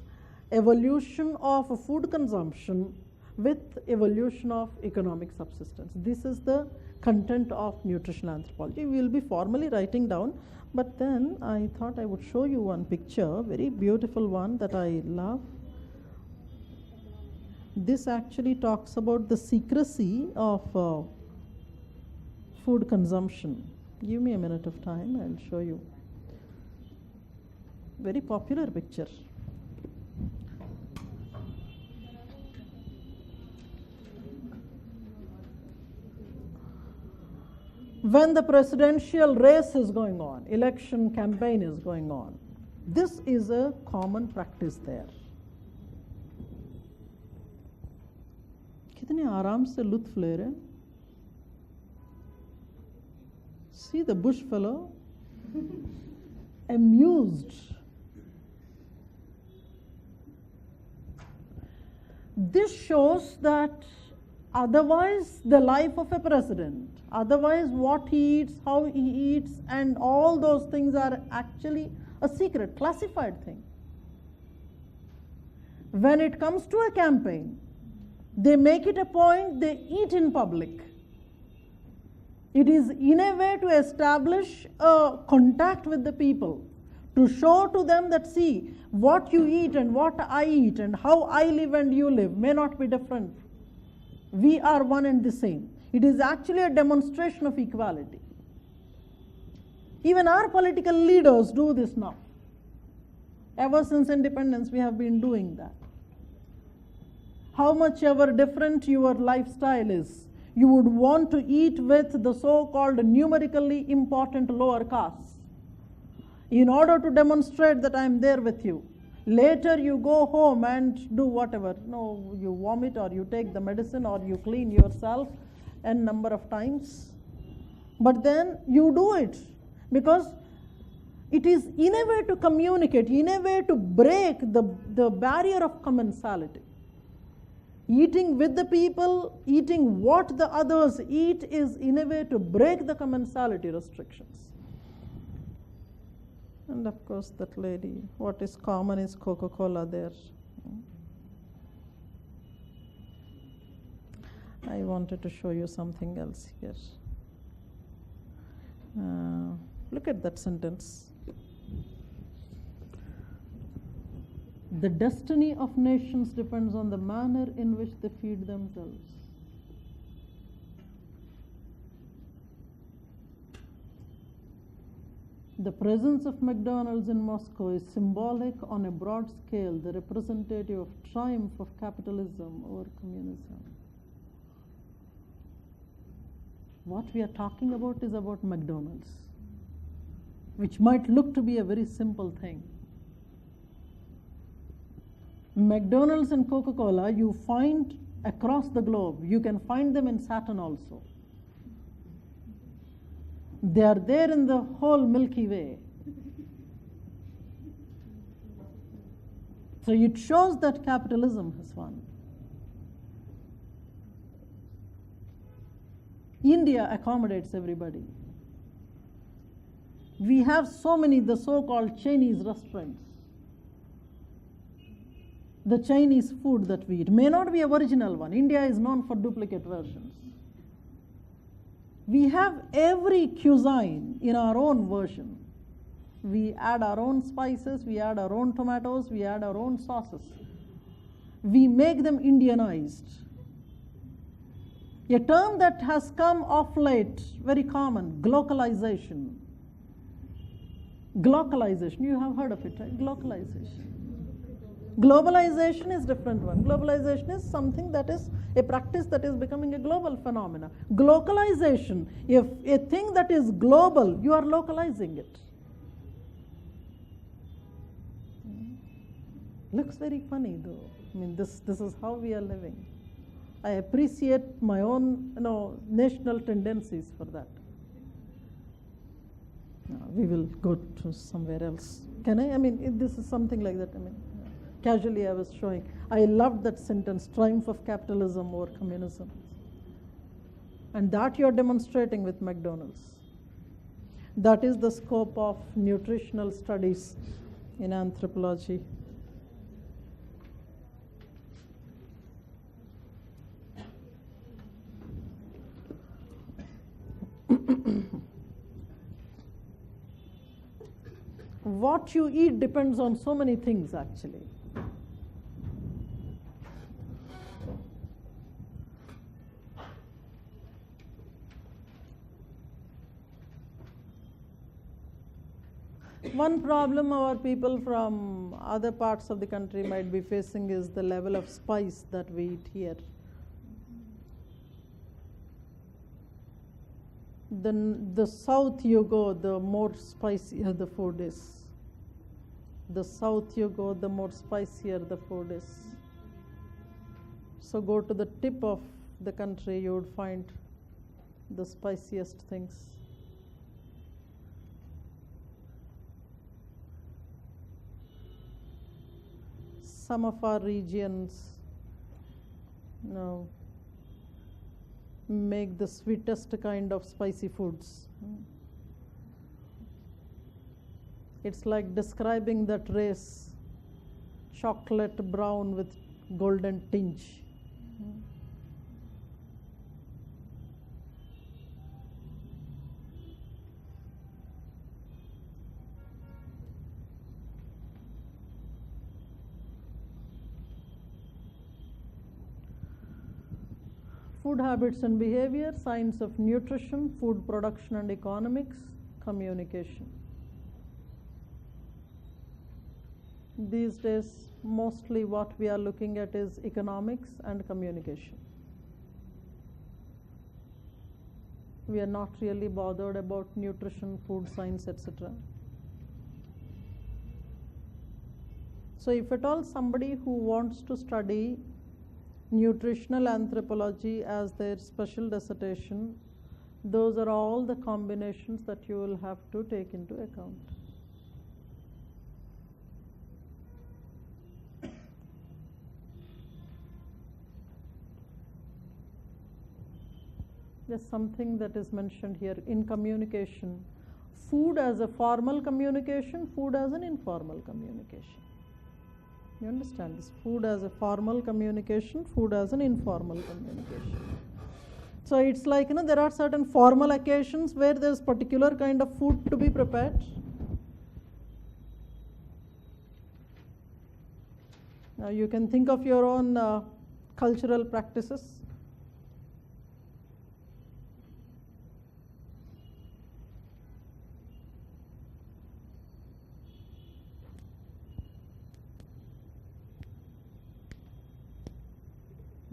evolution of food consumption with evolution of economic subsistence. This is the content of nutritional anthropology. We will be formally writing down, but then I thought I would show you one picture, very beautiful one that I love. This actually talks about the secrecy of food consumption. Give me a minute of time, I'll show you. Very popular picture. When the presidential race is going on, election campaign is going on, this is a common practice there. कितने आराम से लुत्फ ले रहे हैं. See the bush fellow, amused. This shows that otherwise the life of a president, otherwise what he eats, how he eats, and all those things are actually a secret, classified thing. When it comes to a campaign, they make it a point, they eat in public. It is in a way to establish a contact with the people, to show to them that, see, what you eat and what I eat and how I live and you live may not be different. We are one and the same. It is actually a demonstration of equality. Even our political leaders do this now. Ever since independence, we have been doing that. How much ever different your lifestyle is, you would want to eat with the so-called numerically important lower castes in order to demonstrate that I am there with you. Later you go home and do whatever. No, you vomit or you take the medicine or you clean yourself a number of times. But then you do it because it is in a way to communicate, in a way to break the barrier of commensality. Eating with the people, eating what the others eat is in a way to break the commensality restrictions. And of course that lady, what is common is Coca-Cola there. I wanted to show you something else here. Look at that sentence. The destiny of nations depends on the manner in which they feed themselves. The presence of McDonald's in Moscow is symbolic on a broad scale, the representative of triumph of capitalism over communism. What we are talking about is about McDonald's, which might look to be a very simple thing. McDonald's and Coca-Cola you find across the globe. You can find them in Saturn also. They are there in the whole Milky Way. So it shows that capitalism has won. India accommodates everybody. We have so many, the so-called Chinese restaurants. The Chinese food that we eat may not be a original one. India is known for duplicate versions. We have every cuisine in our own version. We add our own spices, we add our own tomatoes, we add our own sauces. We make them Indianized. A term that has come of late, very common, glocalization. Glocalization, you have heard of it, right? Glocalization. Globalization is different one. Globalization is something that is a practice that is becoming a global phenomena. Globalization, if a thing that is global, you are localizing it. Looks very funny though. I mean, this is how we are living. I appreciate my own, national tendencies for that. We will go to somewhere else. Can I? I mean, this is something like that. I mean, casually I was showing. I loved that sentence, triumph of capitalism over communism. And that you're demonstrating with McDonald's. That is the scope of nutritional studies in anthropology. What you eat depends on so many things actually. One problem our people from other parts of the country might be facing is the level of spice that we eat here. The south you go, the more spicier the food is. The south you go, the more spicier the food is. So go to the tip of the country, you would find the spiciest things. Some of our regions, make the sweetest kind of spicy foods. It's like describing that race, chocolate brown with golden tinge. Food habits and behavior, science of nutrition, food production and economics, communication. These days, mostly what we are looking at is economics and communication. We are not really bothered about nutrition, food science, etc. So if at all somebody who wants to study nutritional anthropology as their special dissertation, those are all the combinations that you will have to take into account. There's something that is mentioned here in communication. Food as a formal communication, food as an informal communication. You understand this? Food as a formal communication, food as an informal communication. So it's like, there are certain formal occasions where there's particular kind of food to be prepared. Now you can think of your own cultural practices.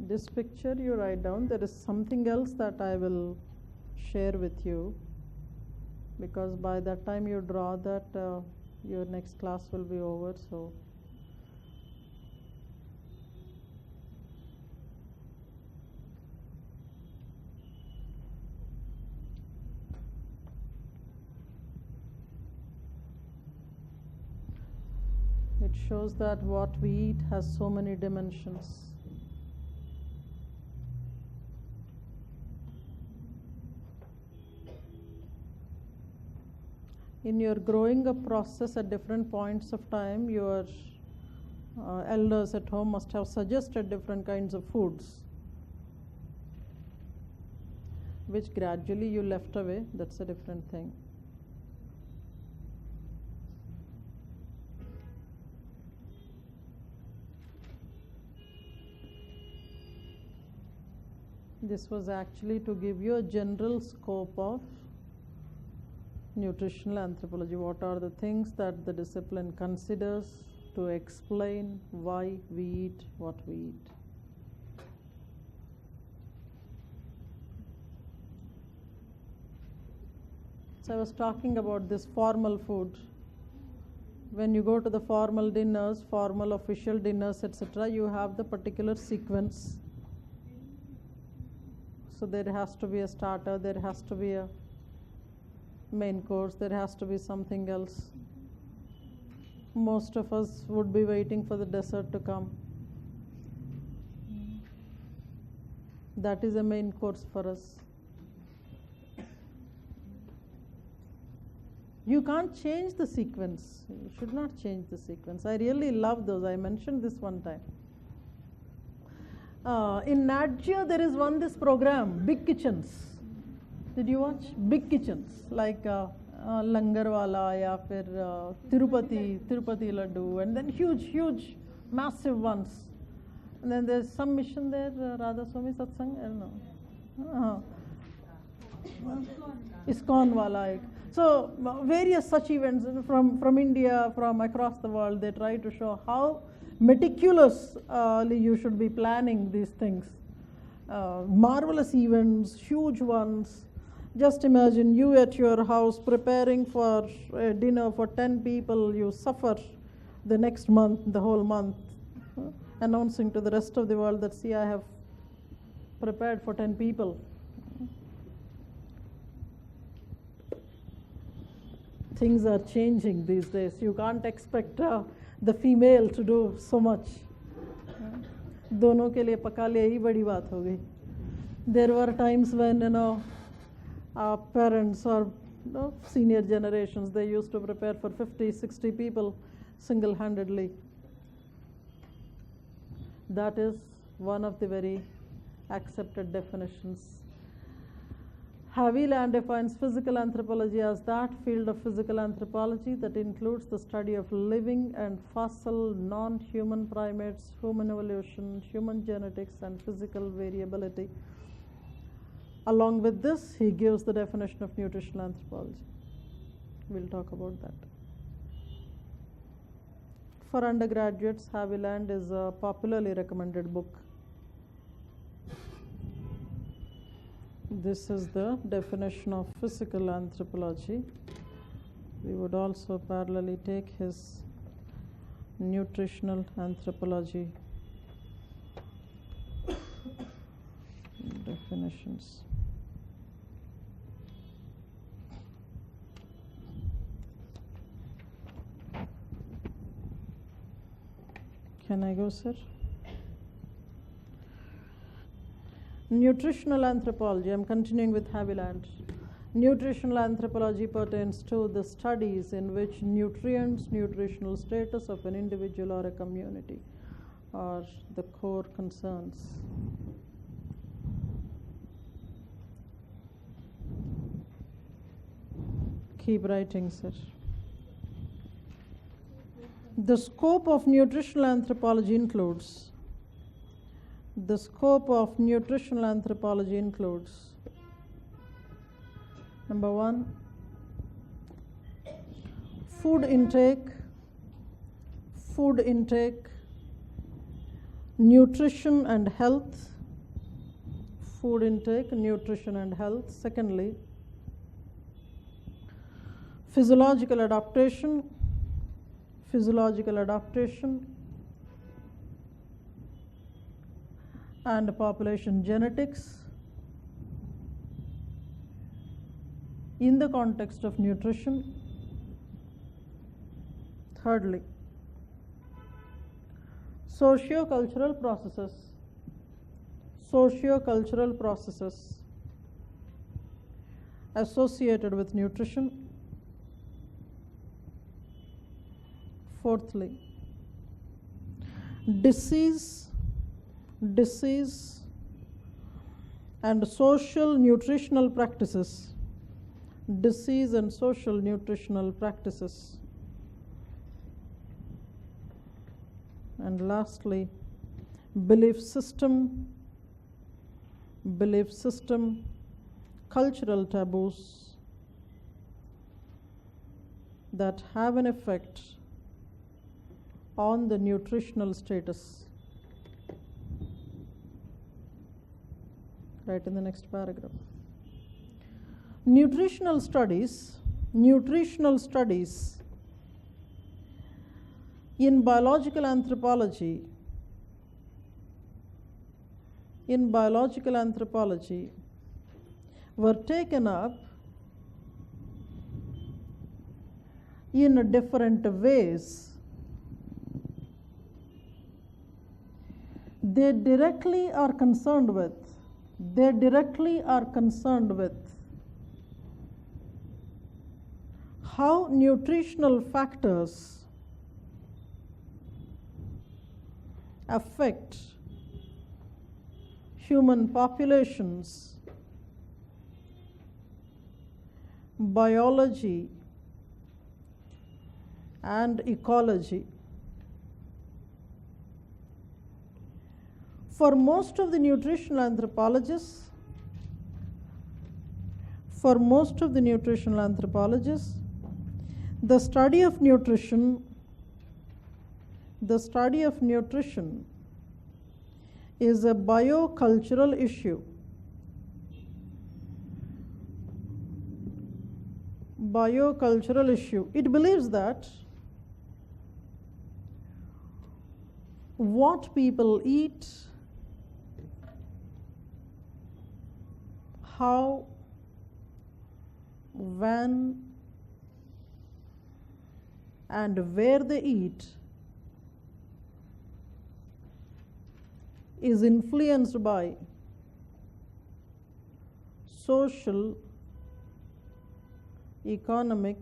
This picture you write down. There is something else that I will share with you, because by that time you draw that, your next class will be over. So it shows that what we eat has so many dimensions. In your growing up process at different points of time, your elders at home must have suggested different kinds of foods, which gradually you left away. That's a different thing. This was actually to give you a general scope of nutritional anthropology. What are the things that the discipline considers to explain why we eat what we eat. So I was talking about this formal food. When you go to the formal dinners, formal official dinners, etc., you have the particular sequence. So there has to be a starter, there has to be a main course, there has to be something else. Most of us would be waiting for the dessert to come. That is a main course for us. You can't change the sequence. You should not change the sequence. I really love those. I mentioned this one time. In Nat Geo, there is this program, Big Kitchens. Did you watch? Big Kitchens, like Langarwala, ya fir Tirupati Laddu, and then huge, massive ones. And then there's some mission there, Radha Swami Satsang, I don't know. ISKCON wala. So various such events from India, from across the world, they try to show how meticulously you should be planning these things. Marvelous events, huge ones. Just imagine you at your house preparing for a dinner for 10 people. You suffer the next month, the whole month, announcing to the rest of the world that, see, I have prepared for 10 people. Things are changing these days. You can't expect the female to do so much. दोनों के लिए पका ले ही बड़ी बात हो गई. There were times when our parents or senior generations, they used to prepare for 50, 60 people single-handedly. That is one of the very accepted definitions. Haviland defines physical anthropology as that field of physical anthropology that includes the study of living and fossil non-human primates, human evolution, human genetics, and physical variability. Along with this, he gives the definition of nutritional anthropology. We'll talk about that. For undergraduates, Haviland is a popularly recommended book. This is the definition of physical anthropology. We would also parallelly take his nutritional anthropology definitions. Can I go, sir? Nutritional anthropology, I'm continuing with Haviland. Nutritional anthropology pertains to the studies in which nutrients, nutritional status of an individual or a community are the core concerns. Keep writing, sir. The scope of nutritional anthropology includes number one, food intake, nutrition and health. Food intake, nutrition and health. Secondly, physiological adaptation, and population genetics in the context of nutrition. Thirdly, socio-cultural processes associated with nutrition. Fourthly, disease and social nutritional practices. And lastly, belief system, cultural taboos that have an effect on the nutritional status. Right in the next paragraph. Nutritional studies in biological anthropology were taken up in different ways. They directly are concerned with how nutritional factors affect human populations, biology, and ecology. For most of the nutritional anthropologists, the study of nutrition is a biocultural issue. It believes that what people eat, how, when, and where they eat is influenced by social, economic,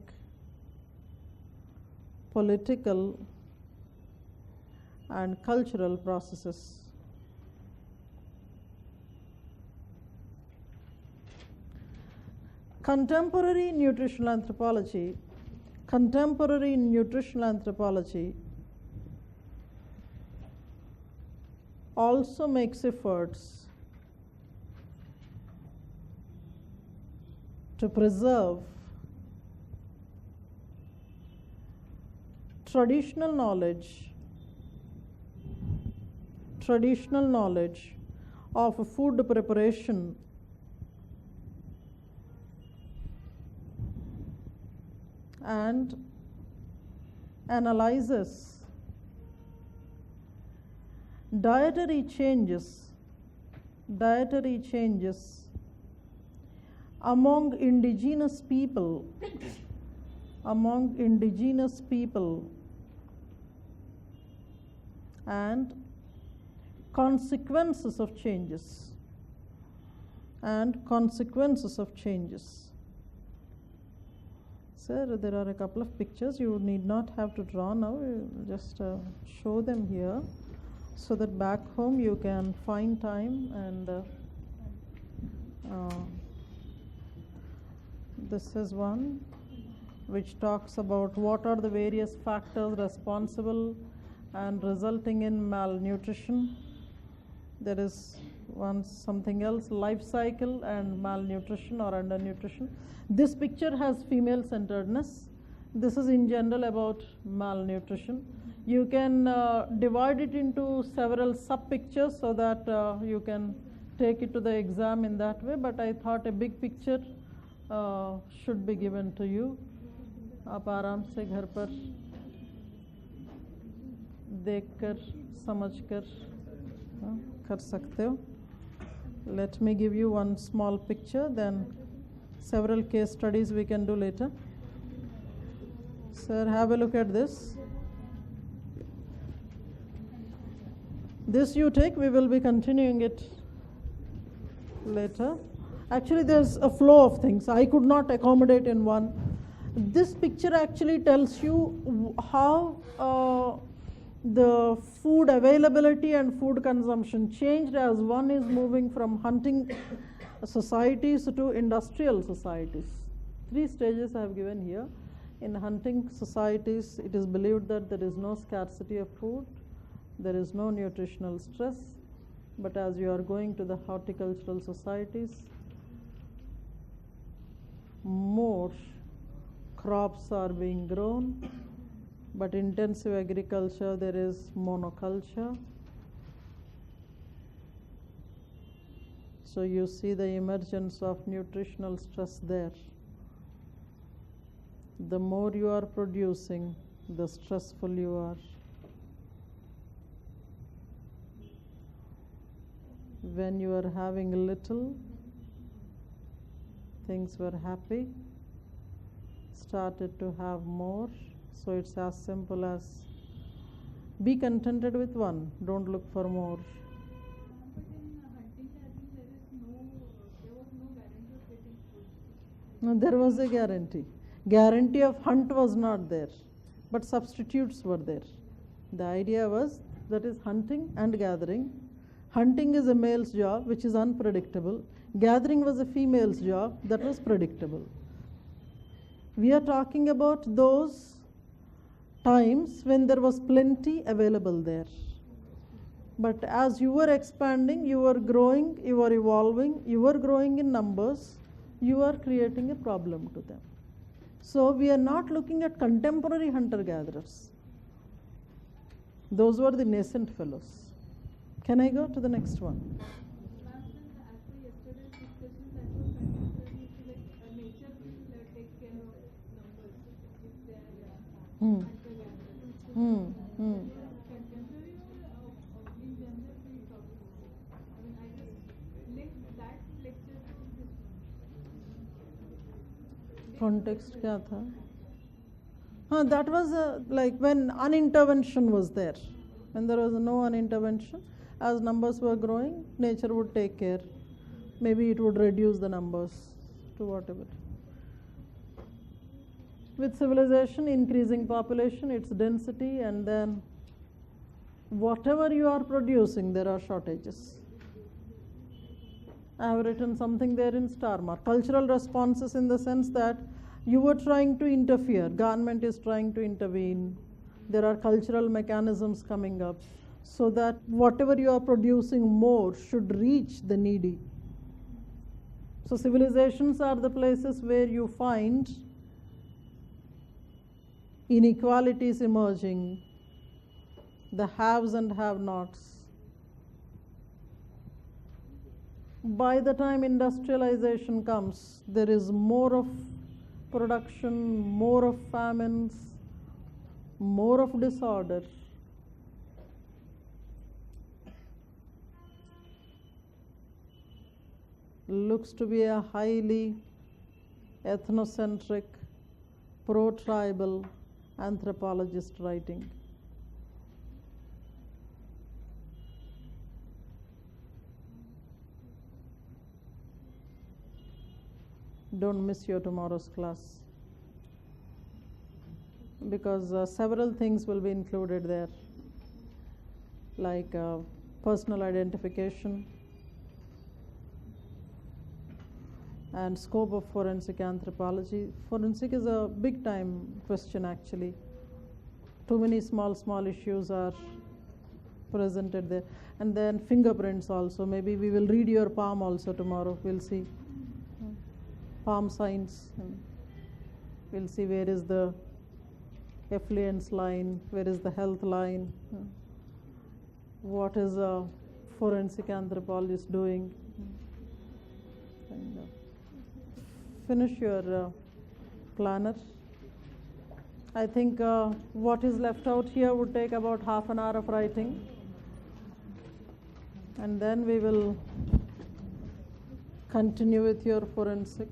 political, and cultural processes. Contemporary nutritional anthropology also makes efforts to preserve traditional knowledge of food preparation and analyzes dietary changes among indigenous people and consequences of changes. Sir, there are a couple of pictures. You need not have to draw now. Just show them here so that back home you can find time and this is one which talks about what are the various factors responsible and resulting in malnutrition. There is something else, life cycle and malnutrition or undernutrition. This picture has female centeredness. This is in general about malnutrition. You can divide it into several sub pictures so that you can take it to the exam in that way, but I thought a big picture should be given to you. आप आराम से घर पर देखकर समझकर कर सकते हो. Let me give you one small picture, then several case studies we can do later. Sir, have a look at this. This you take, we will be continuing it later. Actually, there's a flow of things. I could not accommodate in one. This picture actually tells you how the food availability and food consumption changed as one is moving from hunting societies to industrial societies. 3 stages I have given here. In hunting societies, it is believed that there is no scarcity of food, there is no nutritional stress, but as you are going to the horticultural societies, more crops are being grown, but intensive agriculture, there is monoculture. So you see the emergence of nutritional stress there. The more you are producing, the stressful you are. When you are having little, things were happy, started to have more. So it's as simple as be contented with one, don't look for more. But in hunting gathering, there was no guarantee of getting food. No, there was a guarantee. Guarantee of hunt was not there, but substitutes were there. The idea was that is hunting and gathering. Hunting is a male's job, which is unpredictable. Gathering was a female's job, that was predictable. We are talking about those times when there was plenty available there. But as you were expanding, you were growing, you were evolving, you were growing in numbers, you are creating a problem to them. So we are not looking at contemporary hunter-gatherers. Those were the nascent fellows. Can I go to the next one? Ma'am, as per yesterday's discussion, that was contemporary, nature will take care of numbers if they are hunter-gatherers. Contemporary or in general we talk about? I mean, I just linked that lecture to this one. Context क्या था? हाँ, that was like when unintervention was there. When there was no unintervention, as numbers were growing, nature would take care. Maybe it would reduce the numbers to whatever. With civilization, increasing population, its density, and then whatever you are producing, there are shortages. I have written something there in star mark. Cultural responses in the sense that you were trying to interfere, government is trying to intervene. There are cultural mechanisms coming up so that whatever you are producing more should reach the needy. So civilizations are the places where you find inequalities emerging, the haves and have-nots. By the time industrialization comes, there is more of production, more of famines, more of disorder. Looks to be a highly ethnocentric, pro-tribal anthropologist writing. Don't miss your tomorrow's class, because several things will be included there, like personal identification and scope of forensic anthropology. Forensic is a big time question actually. Too many small issues are presented there. And then fingerprints also. Maybe we will read your palm also tomorrow. We'll see. Palm signs. And we'll see where is the affluence line, where is the health line, what is a forensic anthropologist doing. And, finish your planner. I think what is left out here would take about half an hour of writing, and then we will continue with your forensic.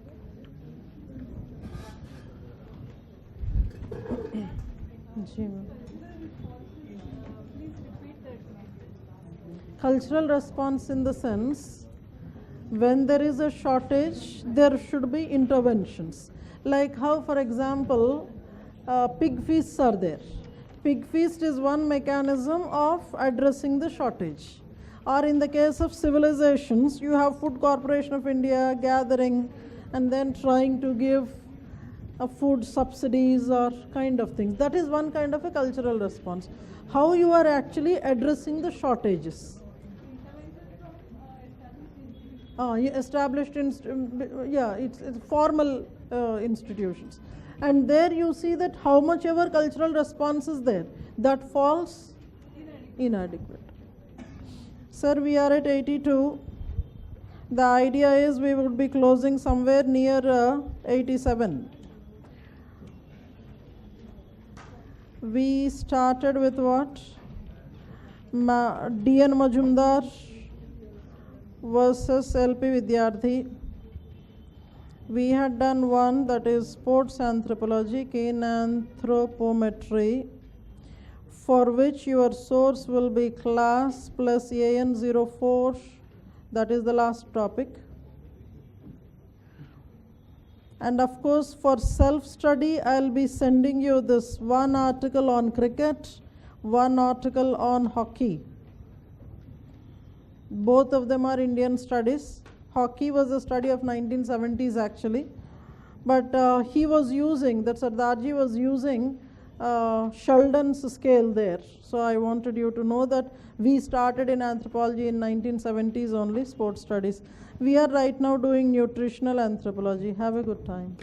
Cultural response in the sense, when there is a shortage, there should be interventions. Like how, for example, pig feasts are there. Pig feast is one mechanism of addressing the shortage. Or in the case of civilizations, you have Food Corporation of India gathering and then trying to give food subsidies or kind of things. That is one kind of a cultural response. How you are actually addressing the shortages. Established, it's formal institutions. And there you see that how much ever cultural response is there, that falls inadequate. Sir, we are at 82. The idea is we would be closing somewhere near 87. We started with what? D.N. Majumdar versus L.P. Vidyarthi. We had done one, that is sports anthropology, in anthropometry, for which your source will be class plus AN04. That is the last topic. And of course, for self-study, I'll be sending you this one article on cricket, one article on hockey. Both of them are Indian studies. Hockey was a study of 1970s actually. But he was using, that Sardarji was using Sheldon's scale there. So I wanted you to know that we started in anthropology in 1970s only, sports studies. We are right now doing nutritional anthropology. Have a good time.